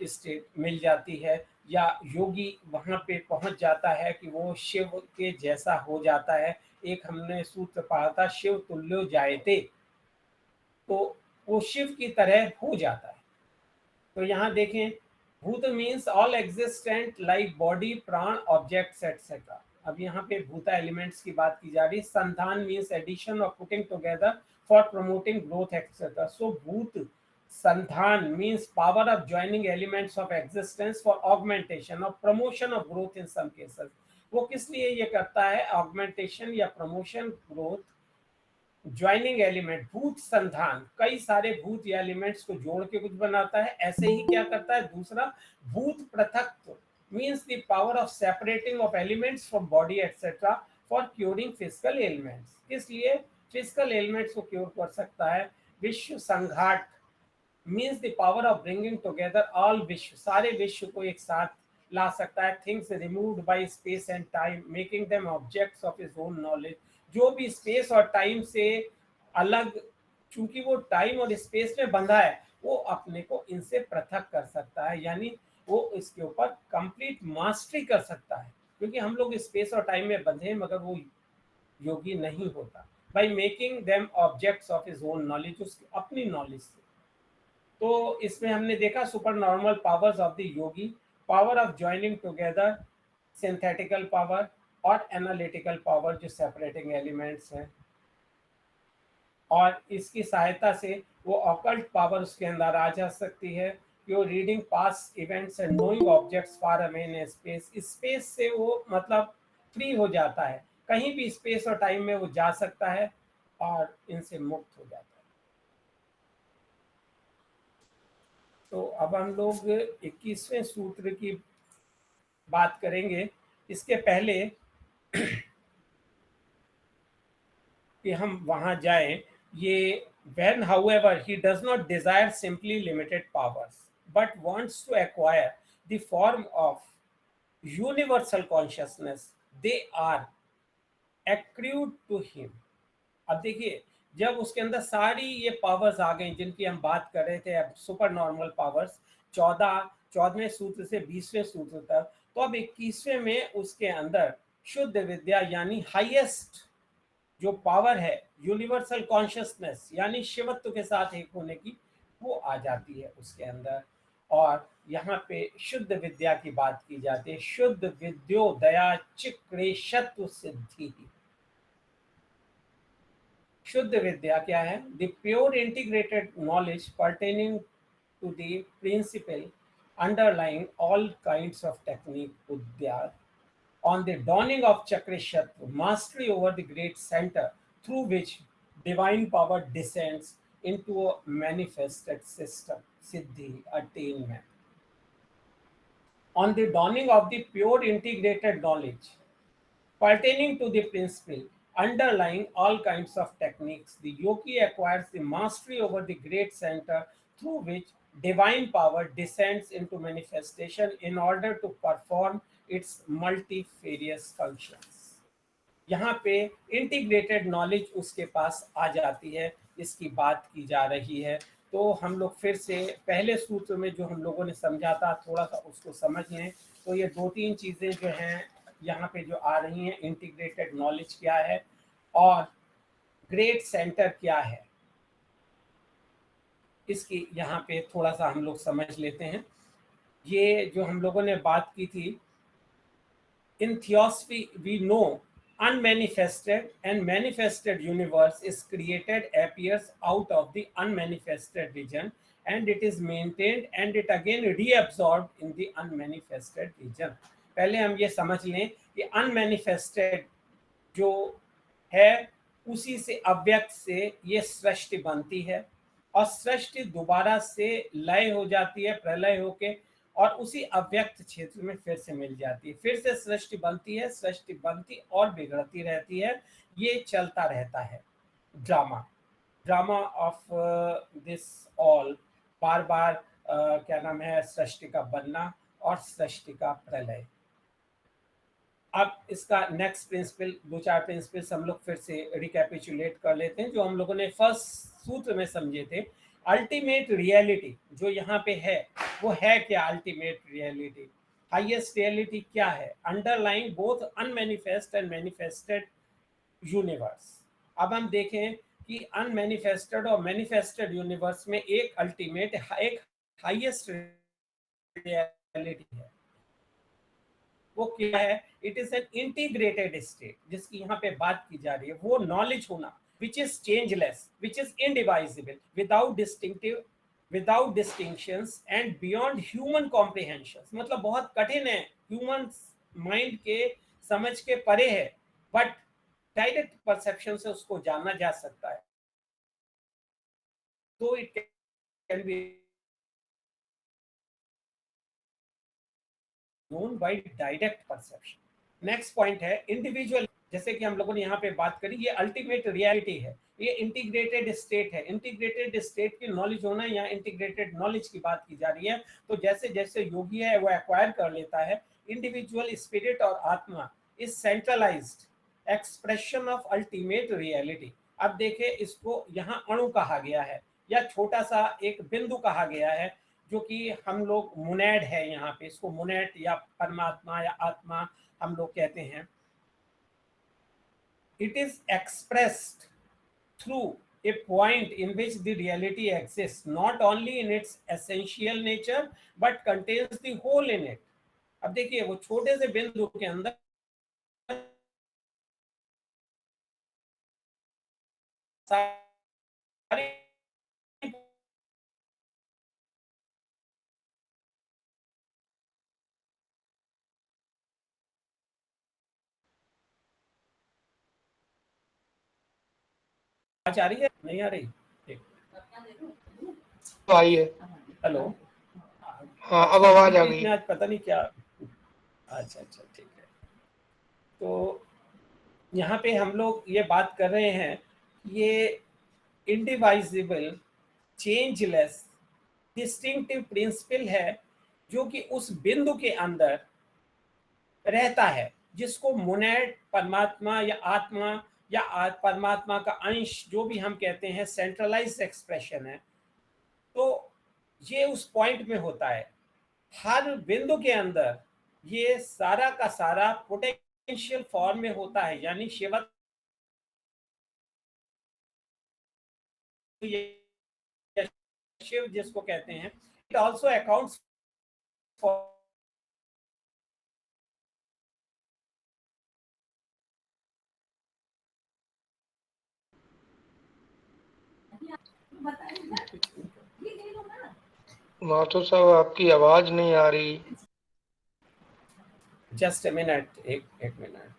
स्टेट मिल जाती है, या योगी वहाँ पे पहुँच जाता है कि वो शिव के जैसा हो जाता है। एक हमने सूत्र पढ़ा था, शिव तुल्यो जायते, तो वो शिव की तरह हो जाता है। तो यहाँ देखें, भूत means all existent like body, प्राण, ऑब्जेक्ट्स एटसेट्रा। अब यहाँ पे भूता एलिमेंट्स की बात की जा रही है। संधान मीन्स एडिशन और putting together for promoting growth etcetera. So bhuta sandhan means power of joining elements of existence for augmentation और promotion of growth in some cases. वो किस लिए ये करता है, ऑगमेंटेशन या प्रमोशन ग्रोथ। ज्वाइनिंग एलिमेंट, भूत संधान, कई सारे भूत या एलिमेंट्स को जोड़ के कुछ बनाता है। ऐसे ही क्या करता है दूसरा, bhuta prithaktva means the power of separating of elements from body etcetera for curing physical elements. किस लिए, फिजिकल एलिमेंट्स को क्योर कर सकता है। Vishwa sanghat means the power of bringing together all vishwa, सारे विश्व को एक साथ ला सकता है। Things removed by space and time making them objects of his own knowledge, जो भी स्पेस और टाइम से अलग, चूंकि वो टाइम और स्पेस में बंधा है, वो अपने को इनसे पृथक कर सकता है, यानी वो इसके ऊपर कंप्लीट मास्टरी कर सकता है। क्योंकि हम लोग स्पेस और टाइम में बंधे हैं, मगर वो योगी नहीं होता। By making them objects of his own knowledge, उसकी अपनी नॉलेज से। तो इसमें हमने देखा super normal powers of the Yogi, power of joining together, synthetical power और एनालिटिकल पावर जो सेपरेटिंग एलिमेंट्स हैं, और इसकी सहायता से वो ऑकल्ट पावर उसके अंदर आ जा सकती है कि वो reading pass events and knowing objects far away in space. Space से वो मतलब फ्री हो जाता है, कहीं भी स्पेस और टाइम में वो जा सकता है और इनसे मुक्त हो जाता है। तो अब हम लोग 21वें सूत्र की बात करेंगे। इसके पहले कि हम वहां जाएं, ये when however he does not desire simply limited powers but wants to acquire the form of universal consciousness, they are accrued to him। अब देखिए, जब उसके अंदर सारी ये पावर्स आ गई जिनकी हम बात कर रहे थे, अब सुपर नॉर्मल पावर्स, 14वें सूत्र से 20वें सूत्र तक, तो अब 21वें में उसके अंदर शुद्ध विद्या यानी हाईएस्ट जो पावर है, यूनिवर्सल कॉन्शियसनेस यानी शिवत्व के साथ एक होने की, वो आ जाती है उसके अंदर। और यहाँ पे शुद्ध विद्या की बात की जाती है। शुद्ध विद्योदया चिक्रेशत्व सिद्धि। शुद्ध विद्या क्या है, the pure integrated knowledge pertaining to the principle underlying all kinds of technique vidya on the dawning of Chakrishatva, mastery over the great center through which divine power descends into a manifested system, siddhi, attainment. On the dawning of the pure integrated knowledge pertaining to the principle underlying all kinds of techniques, the yogi acquires the mastery over the great center through which divine power descends into manifestation in order to perform its multifarious functions। यहाँ पे integrated knowledge उसके पास आ जाती है, इसकी बात की जा रही है। तो हम लोग फिर से पहले सूत्र में जो हम लोगों ने समझा था, थोड़ा सा उसको समझ लें। तो ये 2-3 चीज़ें जो हैं यहाँ पे जो आ रही हैं, इंटीग्रेटेड नॉलेज क्या है और ग्रेट सेंटर क्या है, इसकी यहाँ पे थोड़ा सा हम लोग समझ लेते हैं। ये जो हम लोगों ने बात की थी, in theosophy we know unmanifested and manifested universe is created, appears out of the unmanifested region and it is maintained and it again reabsorbed in the unmanifested region। पहले हम ये समझ लें कि unmanifested जो है उसी से, अव्यक्त से ये सृष्टि बनती है और सृष्टि दोबारा से लय हो जाती है, प्रलय होके, और उसी अव्यक्त क्षेत्र में फिर से मिल जाती है। फिर से सृष्टि बनती है, सृष्टि बनती और बिगड़ती रहती है, ये चलता रहता है ड्रामा ऑफ दिस ऑल। बार बार क्या नाम है, सृष्टि का बनना और सृष्टि का प्रलय। अब इसका नेक्स्ट प्रिंसिपल, 2-4 प्रिंसिपल्स हम लोग फिर से रिकैपिचुलेट कर लेते हैं जो हम लोगों ने फर्स्ट सूत्र में समझे थे। अल्टीमेट रियलिटी जो यहाँ पे है वो है क्या? अल्टीमेट रियलिटी, हाईएस्ट रियलिटी क्या है? Underlying both unmanifest and manifested universe. अब हम देखें कि अनमैनिफेस्टेड और मैनिफेस्टेड यूनिवर्स में एक अल्टीमेट, एक हाईएस्ट रियलिटी है। वो क्या है? It is an integrated state, जिसकी यहाँ पे बात की जा रही है वो नॉलेज होना, which is changeless, which is indivisible, without distinctions and beyond human comprehension. मतलब बहुत कठिन है, ह्यूमन माइंड के समझ के परे है, बट डायरेक्ट परसेप्शन से उसको जाना जा सकता है। तो it can be known by direct perception. Next point है इंडिविजुअल। जैसे कि हम लोगों ने यहाँ पे बात करी, ये अल्टीमेट रियलिटी है, ये इंटीग्रेटेड स्टेट है। इंटीग्रेटेड स्टेट की नॉलेज होना, या इंटीग्रेटेड नॉलेज की बात की जा रही है। तो जैसे जैसे योगी है वो एक्वायर कर लेता है, इंडिविजुअल स्पिरिट और आत्मा is centralised expression of ultimate reality. अब देखें, इसको यहाँ अणु कहा गया है, या छोटा सा एक बिंदु कहा गया है, जो कि हम लोग मुनैड है यहाँ पे, इसको मुनैड या परमात्मा या आत्मा हम लोग कहते हैं। It is expressed through a point in which the reality exists not only in its essential nature but contains the whole in it। अब देखिए, वो छोटे से बिंदु के अंदर सारी आवाज आ रही है, नहीं आ रही? आई है। हेलो। हाँ, अब अच्छा, आवाज बीच आ बीच गई। में आज पता नहीं क्या। अच्छा अच्छा, ठीक है। तो यहाँ पे हम लोग ये बात कर रहे हैं, ये इंडिवाइजिबल, चेंजलेस, डिस्टिंक्टिव प्रिंसिपल है, जो कि उस बिंदु के अंदर रहता है, जिसको मोनेड, परमात्मा या आत्मा या परमात्मा का अंश जो भी हम कहते हैं, सेंट्रलाइज्ड एक्सप्रेशन है। तो ये उस पॉइंट में होता है, हर बिंदु के अंदर ये सारा का सारा पोटेंशियल फॉर्म में होता है, यानी शिव जिसको कहते हैं। It also accounts for Mathur साहब, आपकी आवाज नहीं आ रही। जस्ट ए मिनट, एक मिनट।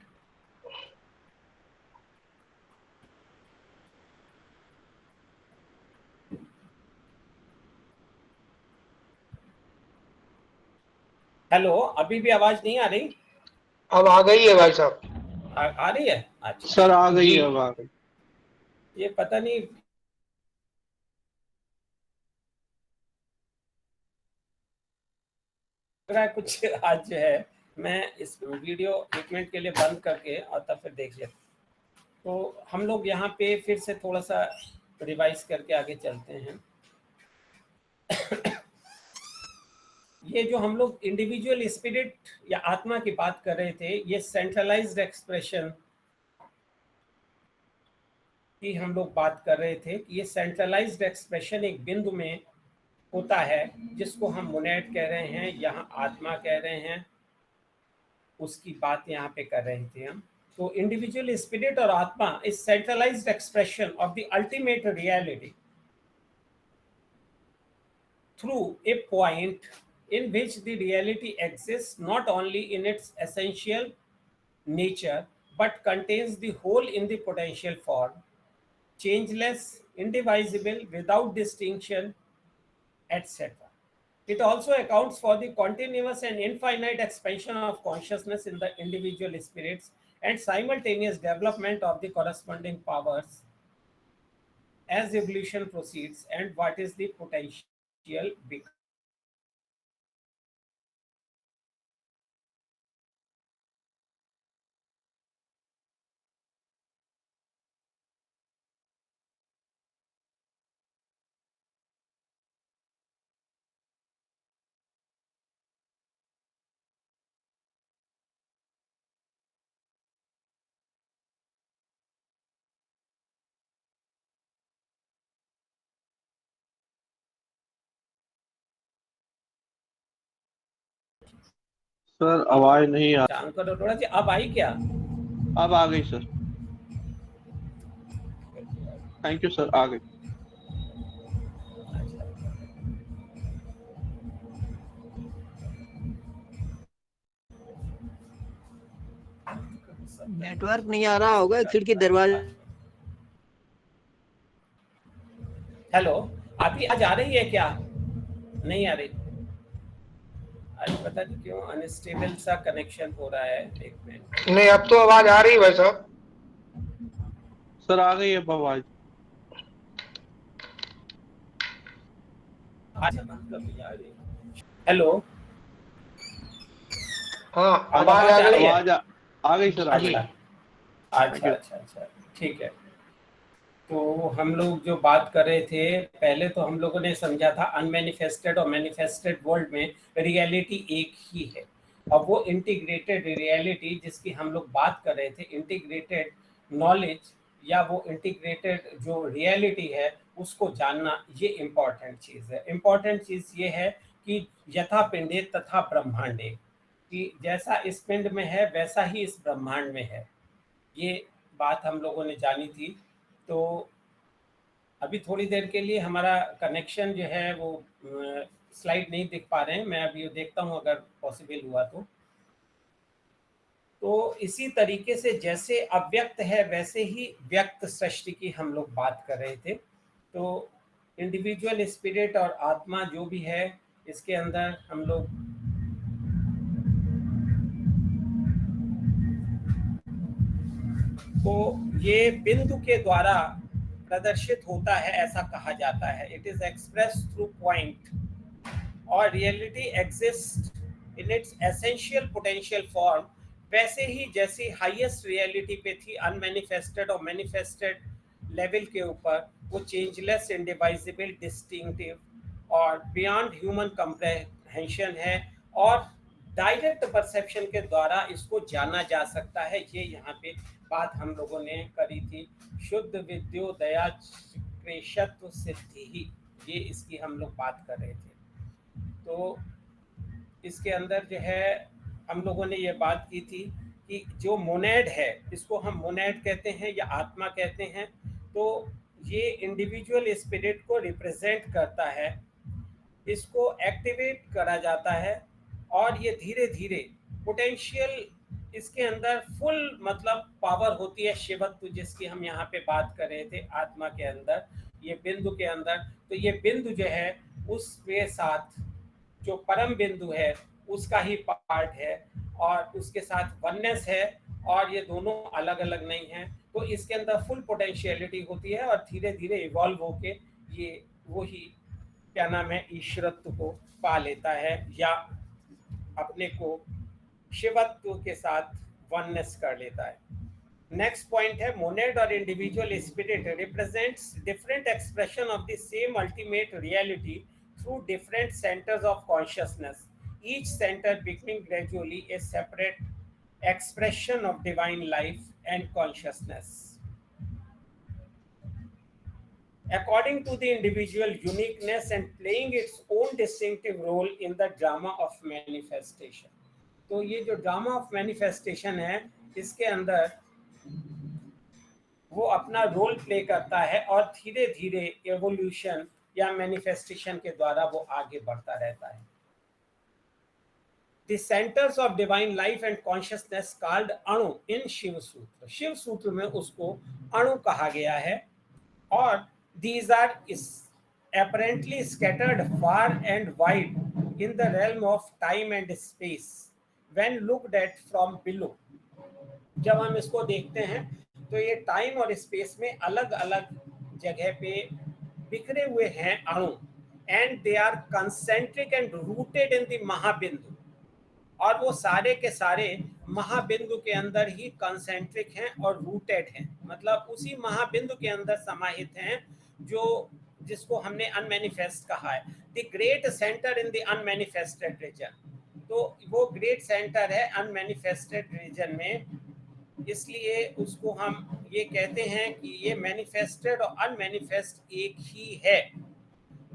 हेलो, अभी भी आवाज नहीं आ रही? अब आ गई है भाई साहब। आ रही है? अच्छा सर अच्छा। आ गई जी। है, अब आ गई। ये पता नहीं लग रहा है कुछ आज जो है, मैं इस वीडियो एक मिनट के लिए बंद करके और तब फिर देख लेता। तो हम लोग यहाँ पे फिर से थोड़ा सा रिवाइज करके आगे चलते हैं। ये जो हम लोग इंडिविजुअल स्पिरिट या आत्मा की बात कर रहे थे, ये सेंट्रलाइज्ड एक्सप्रेशन की हम लोग बात कर रहे थे कि ये सेंट्रलाइज्ड एक्सप्रेशन एक बिंदु में होता है, जिसको हम मोनेड कह रहे हैं, यहाँ आत्मा कह रहे हैं, उसकी बात यहाँ पे कर रहे थे हम। तो इंडिविजुअल स्पिरिट और आत्मा is centralised expression of the ultimate reality through a point in which the reality exists not only in its essential nature but contains the whole in the potential form, changeless, indivisible, without distinction, etc. It also accounts for the continuous and infinite expansion of consciousness in the individual spirits and simultaneous development of the corresponding powers as evolution proceeds, and what is the potential become. Sir आवाज नहीं आ चालू करो थोड़ा सी, अब आई क्या? अब आ गई sir. Thank you sir, आ गई। नेटवर्क नहीं आ रहा होगा, खिड़की दरवाजे। हेलो, अभी आज आ रही है क्या? नहीं आ रही। आज पता नहीं क्यों अनस्टेबल सा कनेक्शन हो रहा है। एक मिनट। नहीं, अब तो आवाज आ रही है भाई साहब। सर आ गई अब आवाज। हेलो, हाँ, आज आवाज आ गई है। आवाज आ गई सर, आ गई। अच्छा अच्छा अच्छा, ठीक है। तो हम लोग जो बात कर रहे थे, पहले तो हम लोगों ने समझा था अनमैनिफेस्टेड और मैनिफेस्टेड वर्ल्ड में रियलिटी एक ही है। अब वो इंटीग्रेटेड रियलिटी जिसकी हम लोग बात कर रहे थे, इंटीग्रेटेड नॉलेज या वो इंटीग्रेटेड जो रियलिटी है उसको जानना, ये इम्पॉर्टेंट चीज़ है। इम्पॉर्टेंट चीज़ ये है कि यथा पिंडे तथा ब्रह्मांडे, कि जैसा इस पिंड में है वैसा ही इस ब्रह्मांड में है। ये बात हम लोगों ने जानी थी। तो अभी थोड़ी देर के लिए हमारा कनेक्शन जो है वो स्लाइड नहीं दिख पा रहे हैं। मैं अभी देखता हूँ अगर पॉसिबल हुआ तो इसी तरीके से जैसे अव्यक्त है वैसे ही व्यक्त सृष्टि की हम लोग बात कर रहे थे। तो इंडिविजुअल स्पिरिट और आत्मा जो भी है, इसके अंदर हम लोग तो ये बिंदु के द्वारा प्रदर्शित होता है, ऐसा कहा जाता है। It is express through point, और reality exist in its essential potential form. वैसे ही जैसी हाईएस्ट रियलिटी पे थी अनमैनिफेस्टेड और मैनिफेस्टेड लेवल के ऊपर, वो चेंजलेस, इंडिवाइजिबल, डिस्टिंक्टिव और बियॉन्ड ह्यूमन कंप्रहेंशन है, और डायरेक्ट परसेप्शन के द्वारा इसको जाना जा सकता है। ये यहाँ पे बात हम लोगों ने करी थी। शुद्ध विद्योदया कृशत्व सिद्धि ही, ये इसकी हम लोग बात कर रहे थे। तो इसके अंदर जो है हम लोगों ने ये बात की थी कि जो मोनेड है, इसको हम मोनेड कहते हैं या आत्मा कहते हैं। तो ये इंडिविजुअल स्पिरिट को रिप्रेजेंट करता है, इसको एक्टिवेट करा जाता है, और ये धीरे धीरे पोटेंशियल इसके अंदर फुल मतलब पावर होती है, शिवत्व जिसकी हम यहाँ पे बात कर रहे थे आत्मा के अंदर, ये बिंदु के अंदर। तो ये बिंदु जो है उसके साथ जो परम बिंदु है उसका ही पार्ट है, और उसके साथ वननेस है, और ये दोनों अलग अलग नहीं हैं। तो इसके अंदर फुल पोटेंशियलिटी होती है, और धीरे धीरे इवॉल्व होके ये वही क्या नाम है ईश्वरत्व को पा लेता है, या अपने को शिवत्व के साथ वननेस कर लेता है। नेक्स्ट पॉइंट है, मोनेड और individual spirit represents different expression of the same ultimate reality through different centers of consciousness, each center becoming gradually a separate expression of divine life and consciousness. According to the individual uniqueness and playing its own distinctive role in the drama of manifestation. तो ये जो drama of manifestation है, इसके अंदर वो अपना role play करता है, और धीरे धीरे एवोल्यूशन या मैनिफेस्टेशन के द्वारा वो आगे बढ़ता रहता है। The centers of divine life and consciousness called अणु in शिव सूत्र, शिव सूत्र में उसको अणु कहा गया है, और these are apparently scattered far and wide in the realm of time and space when looked at from below. जब हम इसको देखते हैं तो ये टाइम और स्पेस में अलग अलग जगह पे बिखरे हुए हैं अणु, and they are concentric and rooted in the mahabindu, और वो सारे के सारे महाबिंदु के अंदर ही कंसेंट्रिक हैं और रूटेड हैं, मतलब उसी महाबिंदु के अंदर समाहित हैं, जो जिसको हमने अनमैनिफेस्ट कहा है। The great centre in the unmanifested region, तो वो ग्रेट सेंटर है अनमैनिफेस्टेड रीजन में, इसलिए उसको हम ये कहते हैं कि ये मैनिफेस्टेड और अनमैनिफेस्ट एक ही है।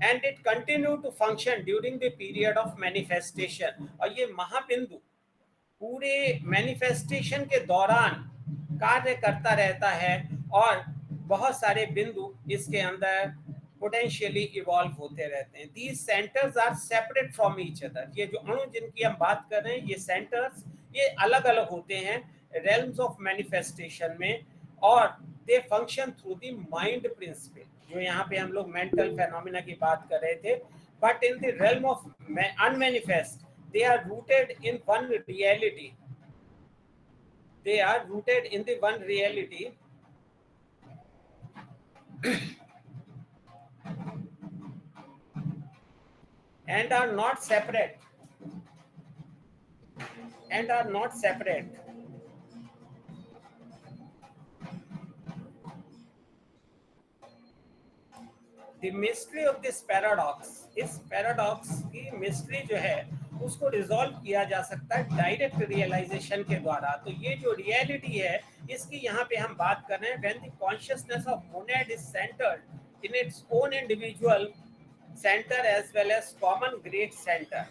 And it continue to function during the period of manifestation, और ये महाबिंदु पूरे मैनिफेस्टेशन के दौरान कार्य करता रहता है और बहुत सारे बिंदु इसके अंदर पोटेंशियली इवॉल्व होते रहते हैं। These centres are separate from each other. ये जो अणु जिनकी हम बात कर रहे हैं, ये सेंटर्स ये अलग अलग होते हैं रेल्म्स ऑफ मैनिफेस्टेशन में, और they function through the mind principle, जो यहाँ पे हम लोग मेंटल फेनोमेना की बात कर रहे थे। But in the realm of unmanifest they are rooted in one reality. They are rooted in the one reality and are not separate. And are not separate. The mystery of this paradox, इस paradox की mystery जो है उसको resolve किया जा सकता है direct realisation के द्वारा। तो ये जो रियलिटी है इसकी यहाँ पे हम बात कर रहे हैं, when the consciousness of monad is centred in its own individual centre as well as common great centre.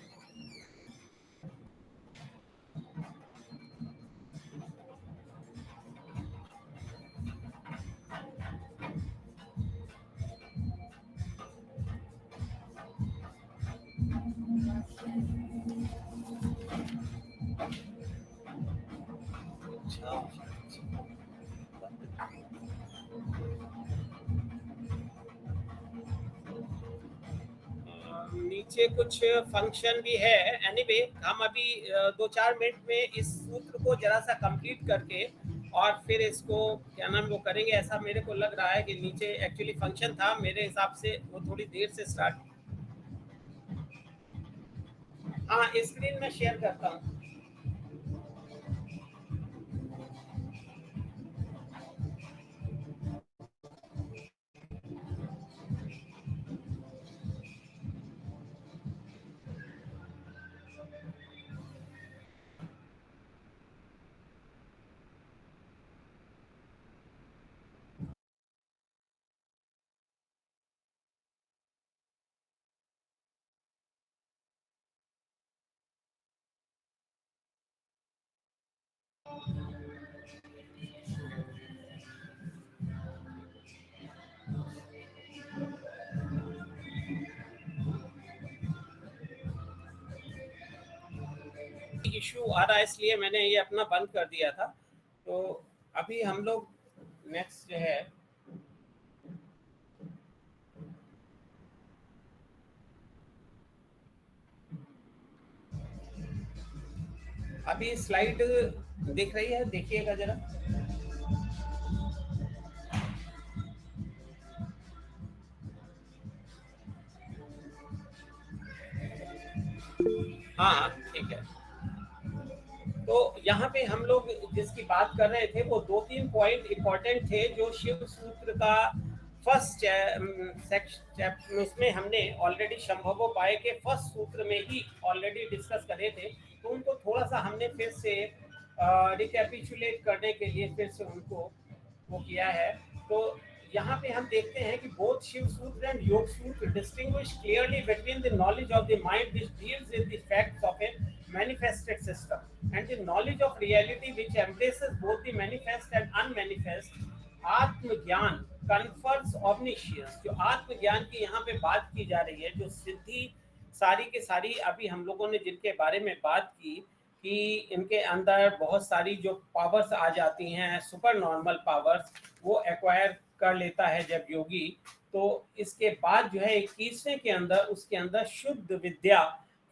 नीचे कुछ फंक्शन भी है। एनीवे हम अभी 2-4 मिनट में इस सूत्र को जरा सा कंप्लीट करके और फिर इसको क्या नाम वो करेंगे, ऐसा मेरे को लग रहा है कि नीचे एक्चुअली फंक्शन था, मेरे हिसाब से वो थोड़ी देर से स्टार्ट। हाँ, स्क्रीन में शेयर करता हूँ। इशू आ रहा है इसलिए मैंने ये अपना बंद कर दिया था। तो अभी हम लोग नेक्स्ट जो है अभी स्लाइड दिख रही है, देखिएगा जरा। हाँ ठीक है। तो यहाँ पे हम लोग जिसकी बात कर रहे थे वो 2-3 पॉइंट इंपॉर्टेंट थे जो शिव सूत्र का फर्स्ट चैप्टर उसमें हमने ऑलरेडी शंभवोपाय के फर्स्ट सूत्र में ही ऑलरेडी डिस्कस करे थे। तो उनको थोड़ा सा हमने फिर से रिकैपिचुलेट करने के लिए फिर से उनको वो किया है। तो यहाँ पे हम देखते हैं कि बोथ शिव सूत्र एंड योग सूत्र distinguish clearly between the knowledge of the mind which deals with the facts of A manifested system and the knowledge of reality which embraces both the manifest and unmanifest. आत्मज्ञान confers omniscience। जो आत्मज्ञान की यहाँ पे बात की जा रही है, जो सिद्धि सारी के सारी अभी हम लोगों ने जिनके बारे में बात की कि इनके अंदर बहुत सारी जो पावर्स आ जाती हैं, सुपर नॉर्मल पावर्स, वो एक्वायर कर लेता है जब योगी। तो इसके बाद जो है 21वें के अंदर उसके अंदर शुद्ध विद्या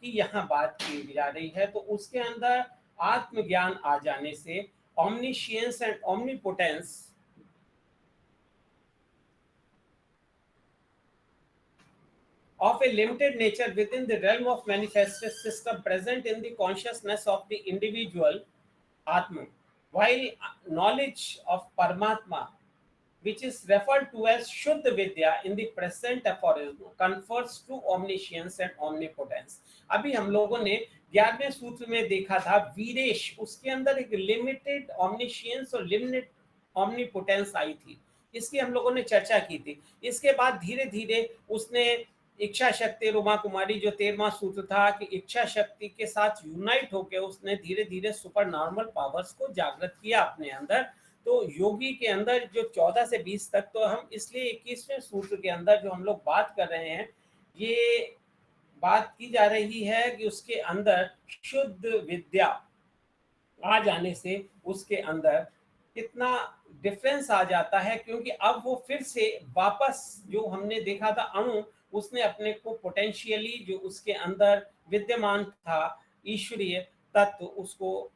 की यहाँ बात की जा रही है। तो उसके अंदर आत्मज्ञान आ जाने से omniscience and omnipotence of a limited nature within the realm of manifested system present in the consciousness of the individual Atman, while knowledge of Paramatma, which is referred to as Shuddha Vidya in the present aphorism, confers to omniscience and omnipotence। अभी हम लोगों ने 11वें सूत्र में देखा था वीरेश, उसके अंदर एक लिमिटेड omniscience और लिमिटेड omnipotence आई थी, इसकी हम लोगों ने चर्चा की थी। इसके बाद धीरे धीरे उसने इच्छा शक्ति रूमा कुमारी जो 13वां सूत्र था कि इच्छा शक्ति के साथ यूनाइट होकर उसने धीरे धीरे सुपर नॉर्मल पावर्स को जागृत किया अपने अंदर। तो योगी के अंदर जो 14 से 20 तक, तो हम इसलिए 21वें सूत्र के अंदर जो हम लोग बात कर रहे हैं, ये बात की जा रही है कि उसके अंदर शुद्ध विद्या आ जाने से उसके अंदर कितना डिफरेंस आ जाता है, क्योंकि अब वो फिर से वापस जो हमने देखा था अणु, उसने अपने को पोटेंशियली जो उसके अंदर विद्यमान था ईश्वरीय तत्व, उसको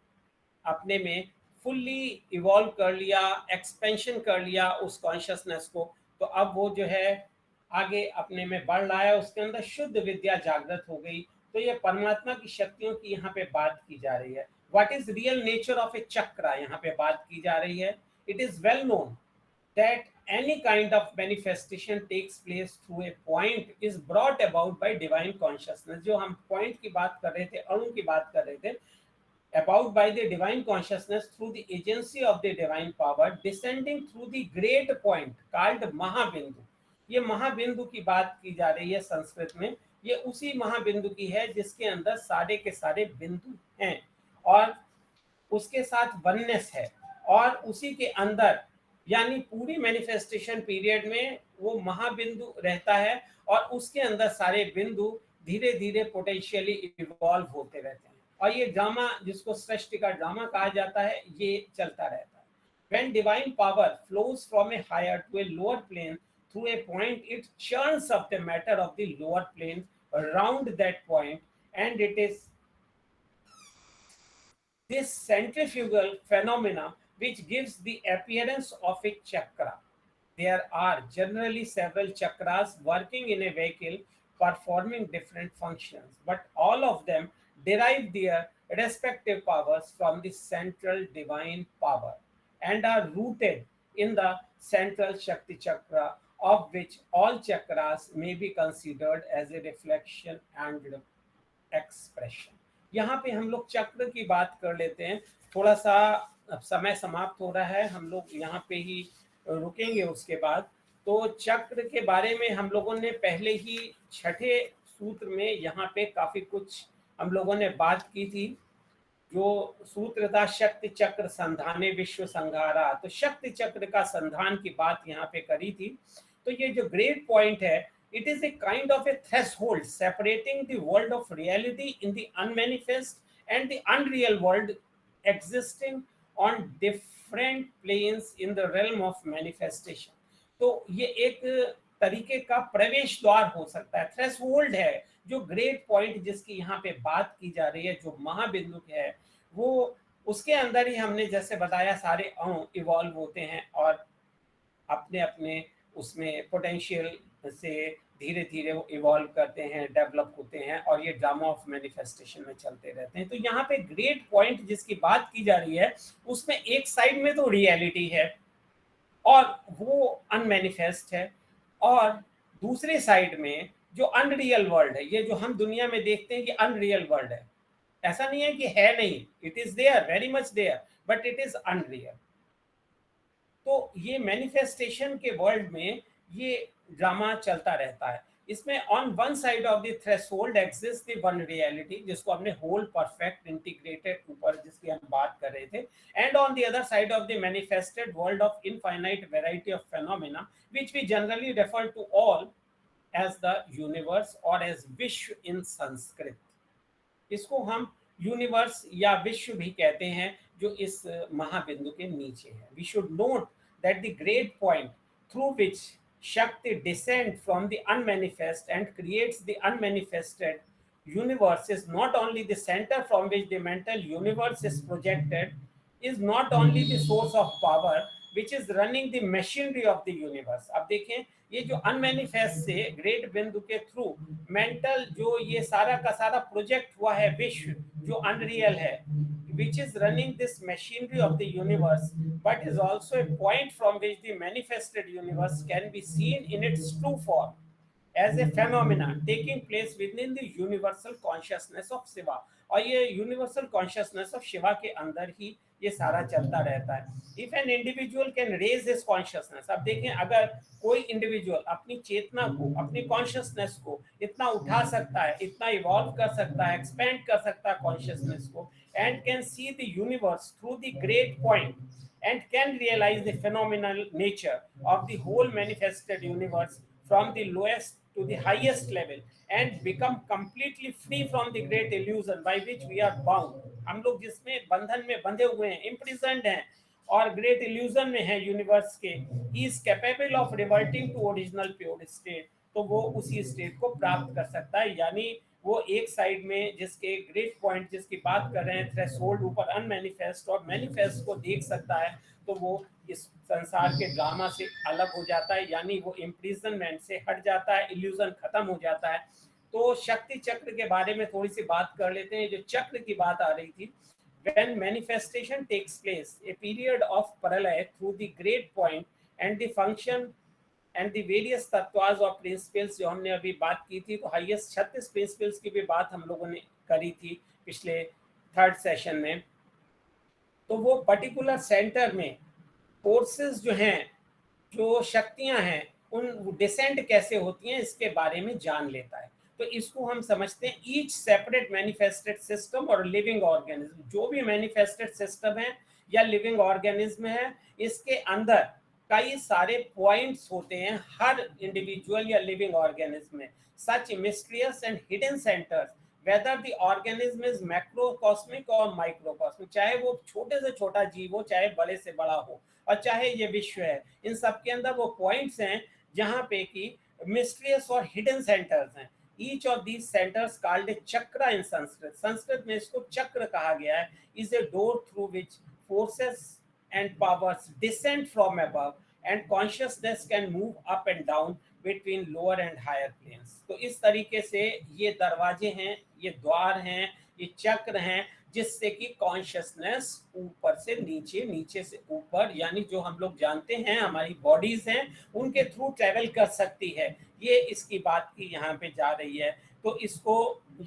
अपने में फुल्ली इवॉल्व कर लिया, एक्सपेंशन कर लिया उस कॉन्शियसनेस को। तो अब वो जो है आगे अपने में बढ़ रहा है, उसके अंदर शुद्ध विद्या जागृत हो गई। तो ये परमात्मा की शक्तियों की यहाँ पे बात की जा रही है। What is real nature of a chakra यहाँ पे बात की जा रही है। It is well known that any kind of manifestation takes place through a point is brought about by divine consciousness। जो हम point की बात कर रहे थे, अणु की बात कर रहे थे, about by the divine consciousness through the agency of the divine power descending through the great point called महाबिंदु। ये महाबिंदु की बात की जा रही है संस्कृत में। ये उसी महाबिंदु की है जिसके अंदर सारे के सारे बिंदु हैं और उसके साथ वननेस है, और उसी के अंदर यानी पूरी मैनिफेस्टेशन पीरियड में वो महाबिंदु रहता है और उसके अंदर सारे बिंदु धीरे धीरे पोटेंशियली इवॉल्व होते रहते हैं। और ये ड्रामा, जिसको सृष्टि का ड्रामा कहा जाता है, ये चलता रहता है। When divine power flows from a higher to a lower plane through a point, it churns up the matter of the lower plane around that point, and it is this centrifugal phenomena which gives the appearance of a chakra. There are generally several chakras working in a vehicle performing different functions, but all of them derive their respective powers from the central divine power and are rooted in the central Shakti chakra, of which all chakras may be considered as a reflection and expression। यहाँ पे हम लोग चक्र की बात कर लेते हैं। थोड़ा सा अब समय समाप्त हो रहा है, हम लोग यहाँ पे ही रुकेंगे उसके बाद। तो चक्र के बारे में हम लोगों ने पहले ही 6ठे सूत्र में यहाँ पे काफी कुछ हम लोगों ने बात की थी। जो सूत्र था शक्ति चक्र संधाने विश्व संहारा, तो शक्ति चक्र का संधान की बात यहाँ पे करी थी। तो ये जो ग्रेट पॉइंट है, it is a kind of a threshold separating the world of reality in the unmanifest and the unreal world existing on different planes in the realm of manifestation। तो ये एक तरीके का प्रवेश द्वार हो सकता है, थ्रेशोल्ड है, जो ग्रेट पॉइंट जिसकी यहाँ पे बात की जा रही है, जो महाबिंदु है, वो उसके अंदर ही हमने जैसे बताया सारे अणु इवॉल्व होते हैं और अपने अपने उसमें पोटेंशियल से धीरे धीरे वो इवॉल्व करते हैं, डेवलप होते हैं और ये ड्रामा ऑफ मैनिफेस्टेशन में चलते रहते हैं। तो यहाँ पे ग्रेट पॉइंट जिसकी बात की जा रही है, उसमें एक साइड में तो रियलिटी है और वो अनमैनिफेस्ट है, और दूसरे साइड में जो अनरियल वर्ल्ड है, ये जो हम दुनिया में देखते हैं कि अनरियल वर्ल्ड है, ऐसा नहीं है कि है नहीं, it is there, very much there, but it is unreal. तो ये मैनिफेस्टेशन के वर्ल्ड में ये ड्रामा चलता रहता है। इसमें on one side of the threshold exist the one reality, जिसको हमने होल परफेक्ट इंटीग्रेटेड ऊपर जिसकी हम बात कर रहे थे, and on the other side of the manifested world of infinite variety of phenomena which we generally refer to all as the universe और एज विश्व इन संस्कृत। इसको हम यूनिवर्स या विश्व भी कहते हैं, जो इस महाबिंदु के नीचे है। We should note that the great point through which Shakti descends from the unmanifest and creates the unmanifested universe is not only the center from which the mental universe is projected, is not only the source of power which is running the machinery of the universe। अब देखें, ये जो unmanifest से great बिंदु के through mental जो ये सारा का सारा प्रोजेक्ट हुआ है विश्व, जो अनरियल है, which is running this machinery of the universe, but is also a point from which the manifested universe can be seen in its true form। as a phenomena taking place within the universal consciousness of Shiva. और ये universal consciousness of Shiva के अंदर ही ये सारा चलता रहता है. If an individual can raise his consciousness, अब देखें अगर कोई इंडिविजुअल अपनी चेतना को, अपनी कॉन्शियसनेस को इतना उठा सकता है, इतना इवॉल्व कर सकता है, एक्सपेंड कर सकता है कॉन्शियसनेस को, and can see the universe through the great point and can realize the phenomenal nature of the whole manifested universe from the lowest to the highest level and become completely free from the great illusion by which we are bound. हम लोग जिसमें बंधन में बंधे हुए हैं, imprisoned हैं और ग्रेट इल्यूजन में है यूनिवर्स के, he is capable of reverting to original pure state. तो वो उसी स्टेट को प्राप्त कर सकता है. यानी वो एक साइड में जिसके ग्रेट पॉइंट जिसकी बात कर रहे हैं, थ्रेशोल्ड ऊपर अनमैनिफेस्ट और मैनिफेस्ट को देख सकता है, तो वो इस संसार के ड्रामा से अलग हो जाता है, यानी वो इम्प्रिजनमेंट से हट जाता है, इल्यूजन खत्म हो जाता है. तो शक्ति चक्र के बारे में थोड़ी सी बात कर लेते हैं. जो चक्र की बात आ रही थी, when manifestation takes place, a period of parallel through the great point and the function and the various तत्वास और प्रिंसिपल्स जो हमने अभी बात की थी, तो हाईएस्ट 36 प्रिंसिपल्स की भी बात हम लोगों ने करी थी पिछले थर्ड सेशन में. तो वो पर्टिकुलर सेंटर में फोर्सेस जो हैं, जो शक्तियां हैं, उन डिसेंड कैसे होती हैं इसके बारे में जान लेता है. तो इसको हम समझते हैं ईच सेपरेट मैनिफेस्टेड सिस्टम और लिविंग ऑर्गेनिज्म. जो भी मैनिफेस्टेड सिस्टम है या लिविंग ऑर्गेनिज्म है, इसके अंदर कई सारे पॉइंट्स होते हैं हर इंडिविजुअल या लिविंग ऑर्गेनिज्म में. Such mysterious and hidden centres whether the organism is macrocosmic और माइक्रोकॉस्मिक, चाहे वो छोटे से छोटा जीव हो, चाहे बड़े से बड़ा हो, और चाहे ये विश्व है, इन सब के अंदर वो पॉइंट्स हैं जहाँ पे कि मिस्टीरियस और हिडन सेंटर्स हैं. Each of these centers called a chakra in Sanskrit. Sanskrit में इसको चक्र कहा गया है. Is a door through which forces and powers descend from above and consciousness can move up and down between lower and higher planes. तो इस तरीके से ये दरवाजे हैं, ये द्वार हैं, ये चक्र हैं, जिससे कि कॉन्शियसनेस ऊपर से नीचे, नीचे से ऊपर, यानी जो हम लोग जानते हैं हमारी बॉडीज हैं, उनके थ्रू ट्रेवल कर सकती है. ये इसकी बात की यहाँ पे जा रही है. तो इसको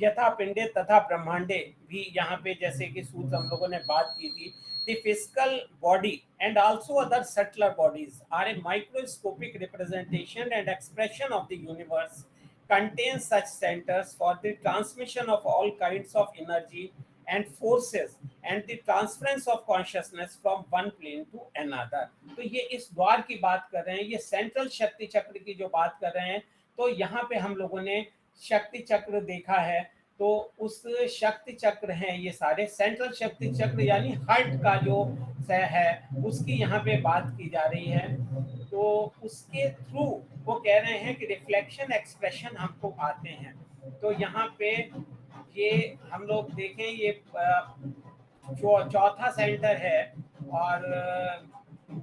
यथा पिंडे तथा ब्रह्मांडे भी यहाँ पे, जैसे कि सूत्र हम लोगों ने बात की थी, the physical body and also other subtler bodies are a microscopic representation and expression of the universe, contains such centers for the transmission of all kinds of energy and forces and the transference of consciousness from one plane to another. तो ये इस द्वार की बात कर रहे हैं, ये सेंट्रल शक्ति चक्र की जो बात कर रहे हैं. तो यहाँ पे हम लोगों ने शक्ति चक्र देखा है. तो उस शक्ति चक्र हैं ये सारे, सेंट्रल शक्ति चक्र यानी हार्ट का जो है उसकी यहाँ पे बात की जा रही है. तो उसके थ्रू वो कह रहे हैं कि रिफ्लेक्शन एक्सप्रेशन हमको आते हैं. तो यहाँ पे ये हम लोग देखें, ये चौथा सेंटर है, और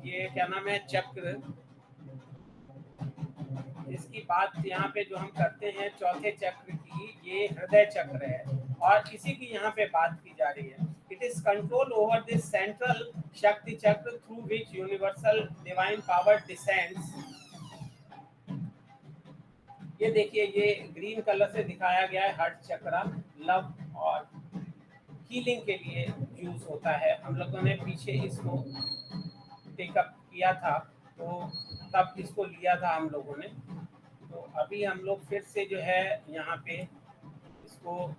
ये क्या नाम है, चक्र, इसकी बात यहाँ पे जो हम करते हैं चौथे चक्र की, ये हृदय चक्र है, और इसी की यहाँ पे बात की जा रही है. It is control over this central शक्ति चक्र through which universal divine power descends. ये देखिए, ये ग्रीन कलर से दिखाया गया है. हार्ट चक्र लव और हीलिंग के लिए यूज होता है. हम लोगों ने पीछे इसको टेकअप किया था, तो तब इसको लिया था हम लोगों ने. तो अभी हम लोग फिर से जो है यहाँ पे इसको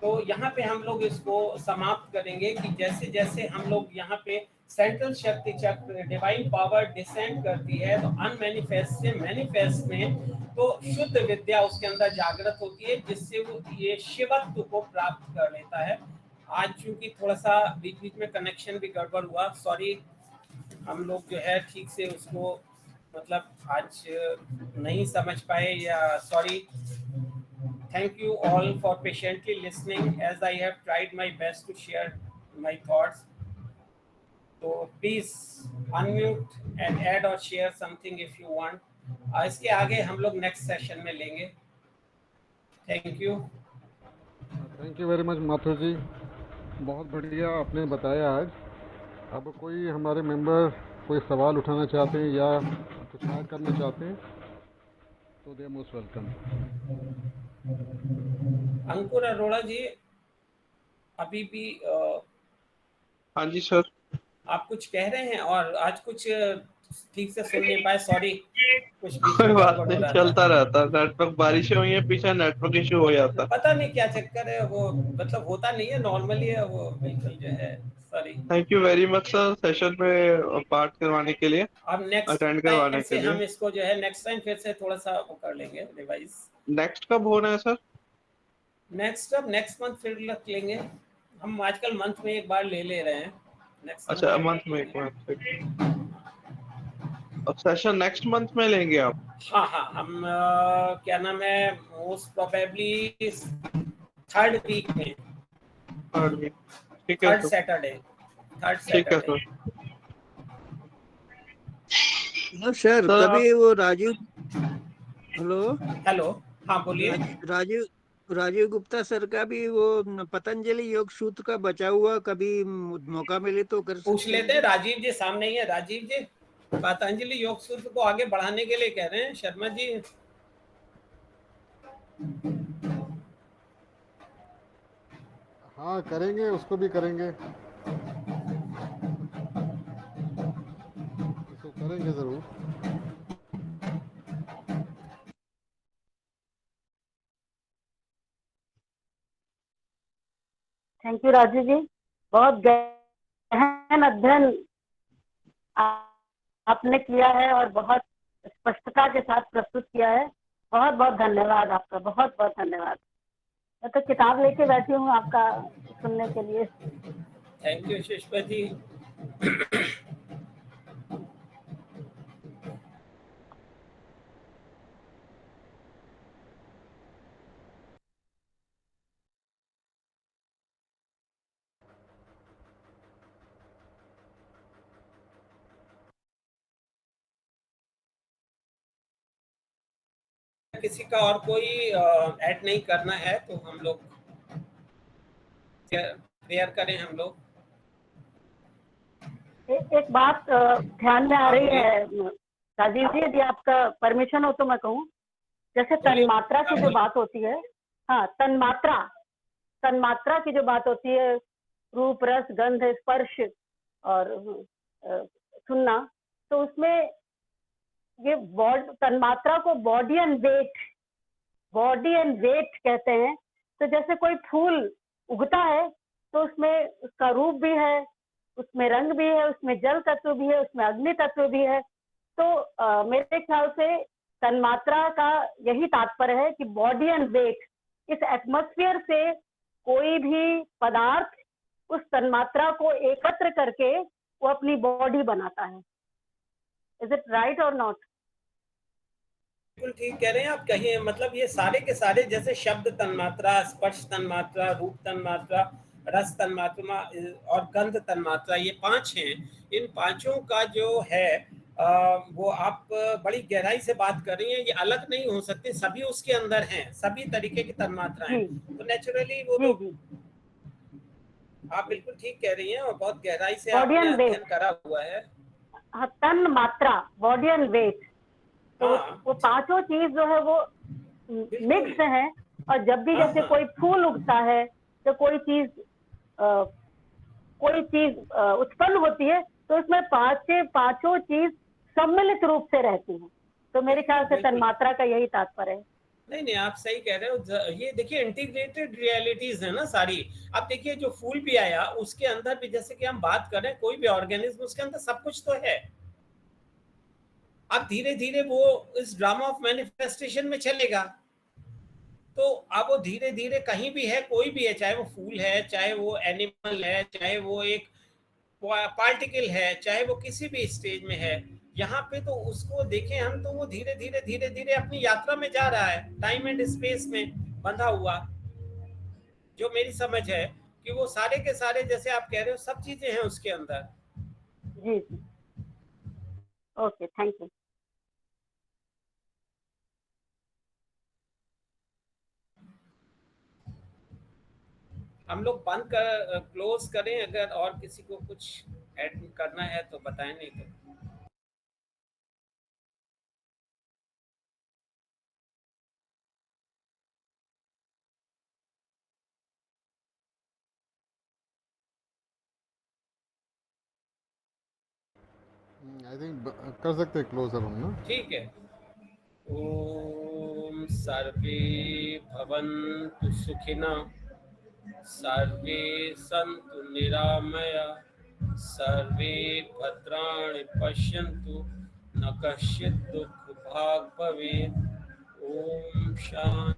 तो यहाँ पे हम लोग इसको समाप्त करेंगे कि जैसे जैसे हम लोग यहाँ पे सेंट्रल शक्ति चक्र डिवाइन पावर डिसेंड करती है, तो अनमैनिफेस्ट से मैनिफेस्ट में, तो शुद्ध विद्या उसके अंदर जागृत होती है, जिससे वो ये शिवत्व को प्राप्त कर लेता है. आज चूंकि थोड़ा सा बीच बीच में कनेक्शन भी गड़बड़ हुआ, सॉरी, हम लोग जो है ठीक से उसको मतलब आज नहीं समझ पाए, या sorry. Thank you all for patiently listening as I have tried my best to share my thoughts. So please unmute and add or share something if you want. इसके आगे हम लोग नेक्स्ट सेशन में लेंगे. Thank you. Thank you very much Mathur ji, बहुत बढ़िया आपने बताया आज. अब कोई हमारे मेंबर कोई सवाल उठाना चाहते हैं या कुछ ऐड करना चाहते हैं तो दे मोस्ट वेलकम। अंकुर अरोड़ा जी, अभी भी हाँ जी सर। आप कुछ कह रहे हैं और आज कुछ ठीक से सुन नहीं पाए, सॉरी, कुछ बीच कोई में बात गड़बड़ हो नहीं, रहा चलता था। रहता। नेटवर्क बारिशें हुई हैं पीछे, नेटवर्क इशू हो जाता। पता नहीं क्या चक्कर है, वो मतलब होता नहीं है नॉर्मली है वो, बिल्कुल जो है, sorry. Thank you very much sir session में पार्ट करवाने के लिए, अब नेक्स्ट अटेंड टाइम करवाने से के लिए। हम इसको जो है नेक्स्ट टाइम फिर से थोड़ा सा वो कर लेंगे रिवाइज। नेक्स्ट कब होना है सर? नेक्स्ट अब नेक्स्ट मंथ फिर रख लेंगे। हम आजकल मंथ में एक बार ले ले रहे हैं, नेक्स्ट मंथ अच्छा, फिर मंथ रख में एक लेंगे। बार। अब सेशन नेक्स्ट मंथ में लेंगे आप? हाँ हाँ, हम क्या नाम है, मोस्ट प्रोबेबली थर्ड वीक में, थर्ड वीक, ठीक है थर्ड सर। सैटरडे, थर्ड ठीक है Saturday. Sir. Hello sir, sir आप कभी वो राजीव, हेलो, हेलो, हाँ बोलिए। राजीव राजीव गुप्ता सर का भी वो पतंजलि योग सूत्र का बचा हुआ, कभी मौका मिले तो कर पूछ सकते हैं लेते हैं, क्या? राजीव जी सामने ही है। राजीव जी पतंजलि योग सूत्र को आगे बढ़ाने के लिए कह रहे हैं, शर्मा जी। हाँ करेंगे, उसको भी करेंगे, इसको करेंगे ज़रूर। थैंक यू राजू जी, बहुत गहन अध्ययन आपने किया है और बहुत स्पष्टता के साथ प्रस्तुत किया है। बहुत बहुत धन्यवाद आपका, बहुत बहुत धन्यवाद। मैं तो किताब लेके बैठी हूँ आपका सुनने के लिए। थैंक यू सुष्मा जी। किसी का और कोई ऐड नहीं करना है तो हम लोग प्रेयर करें हम लोग। एक बात ध्यान में आ हाँ रही बोलिए, है राजीव जी, यदि आपका परमिशन हो तो मैं कहूँ। जैसे बोलिए, तन्मात्रा हाँ की जो बोलिए। बात होती है, हाँ, तन्मात्रा तन्मात्रा की जो बात होती है, रूप रस गंध स्पर्श और सुनना, तो उसमें ये तन्मात्रा को बॉडी एंड वेट कहते हैं। तो जैसे कोई फूल उगता है तो उसमें उसका रूप भी है, उसमें रंग भी है, उसमें जल तत्व भी है, उसमें अग्नि तत्व भी है। तो मेरे ख्याल से तन्मात्रा का यही तात्पर्य है कि बॉडी एंड वेट, इस एटमॉस्फेयर से कोई भी पदार्थ उस तन्मात्रा को एकत्र करके वो अपनी बॉडी बनाता है। इज इट राइट और नॉट? बिल्कुल ठीक कह रहे हैं आप। कहिए, मतलब ये सारे के सारे, जैसे शब्द तन्मात्रा, स्पर्श तन्मात्रा, रूप तन्मात्रा, रस तन्मात्रा और गंध तन्मात्रा, ये पांच हैं। इन पांचों का जो है वो आप बड़ी गहराई से बात कर रही हैं। ये अलग नहीं हो सकते, सभी उसके अंदर हैं, सभी तरीके की तन्मात्राएं। जी तो नेचुरली वो जी तो जी, आप बिल्कुल ठीक कह रही हैं और बहुत गहराई से बॉडी आपने एंड वेट, अध्ययन करा हुआ है। हाँ, तन मात्रा, बॉडी एंड वेट, तो हाँ वो पांचों चीज जो है वो बिल्कुल। मिक्स है। और जब भी हाँ जैसे हाँ कोई फूल उगता है तो कोई चीज उत्पन्न होती है, तो उसमें पांचों चीज सम्मिलित रूप से रहती है। तो मेरे बिल्कुल ख्याल से बिल्कुल। तन्मात्रा का यही तात्पर्य है। नहीं नहीं, आप सही कह रहे हो। ये देखिए, इंटीग्रेटेड रियलिटीज है ना सारी। आप देखिए, जो फूल भी आया उसके अंदर भी, जैसे कि हम बात कर रहे हैं, कोई भी ऑर्गेनिज्म, उसके अंदर सब कुछ तो है। अब धीरे धीरे वो इस ड्रामा ऑफ मैनिफेस्टेशन में चलेगा। तो अब वो धीरे धीरे कहीं भी है, कोई भी है, चाहे वो फूल है, चाहे वो एनिमल है, चाहे वो एक पार्टिकल है, चाहे वो किसी भी स्टेज में है, यहाँ पे तो उसको देखें हम, तो वो धीरे धीरे धीरे धीरे अपनी यात्रा में जा रहा है, टाइम एंड स्पेस में बंधा हुआ। जो मेरी समझ है कि वो सारे के सारे, जैसे आप कह रहे हो, सब चीजें हैं उसके अंदर। जी जी, ओके, थैंक यू। हम लोग बंद कर क्लोज करें, अगर और किसी को कुछ ऐड करना है तो बताएं, नहीं तो आई थिंक कर सकते हैं क्लोजर हम ना। ठीक है। ओम सर्वे भवन्तु सुखिनः, सर्वे सन्तु निरामया, सर्वे भद्राणि पश्यन्तु, न कश्चित् दुःखभाग् भवेत्। ओम शांति।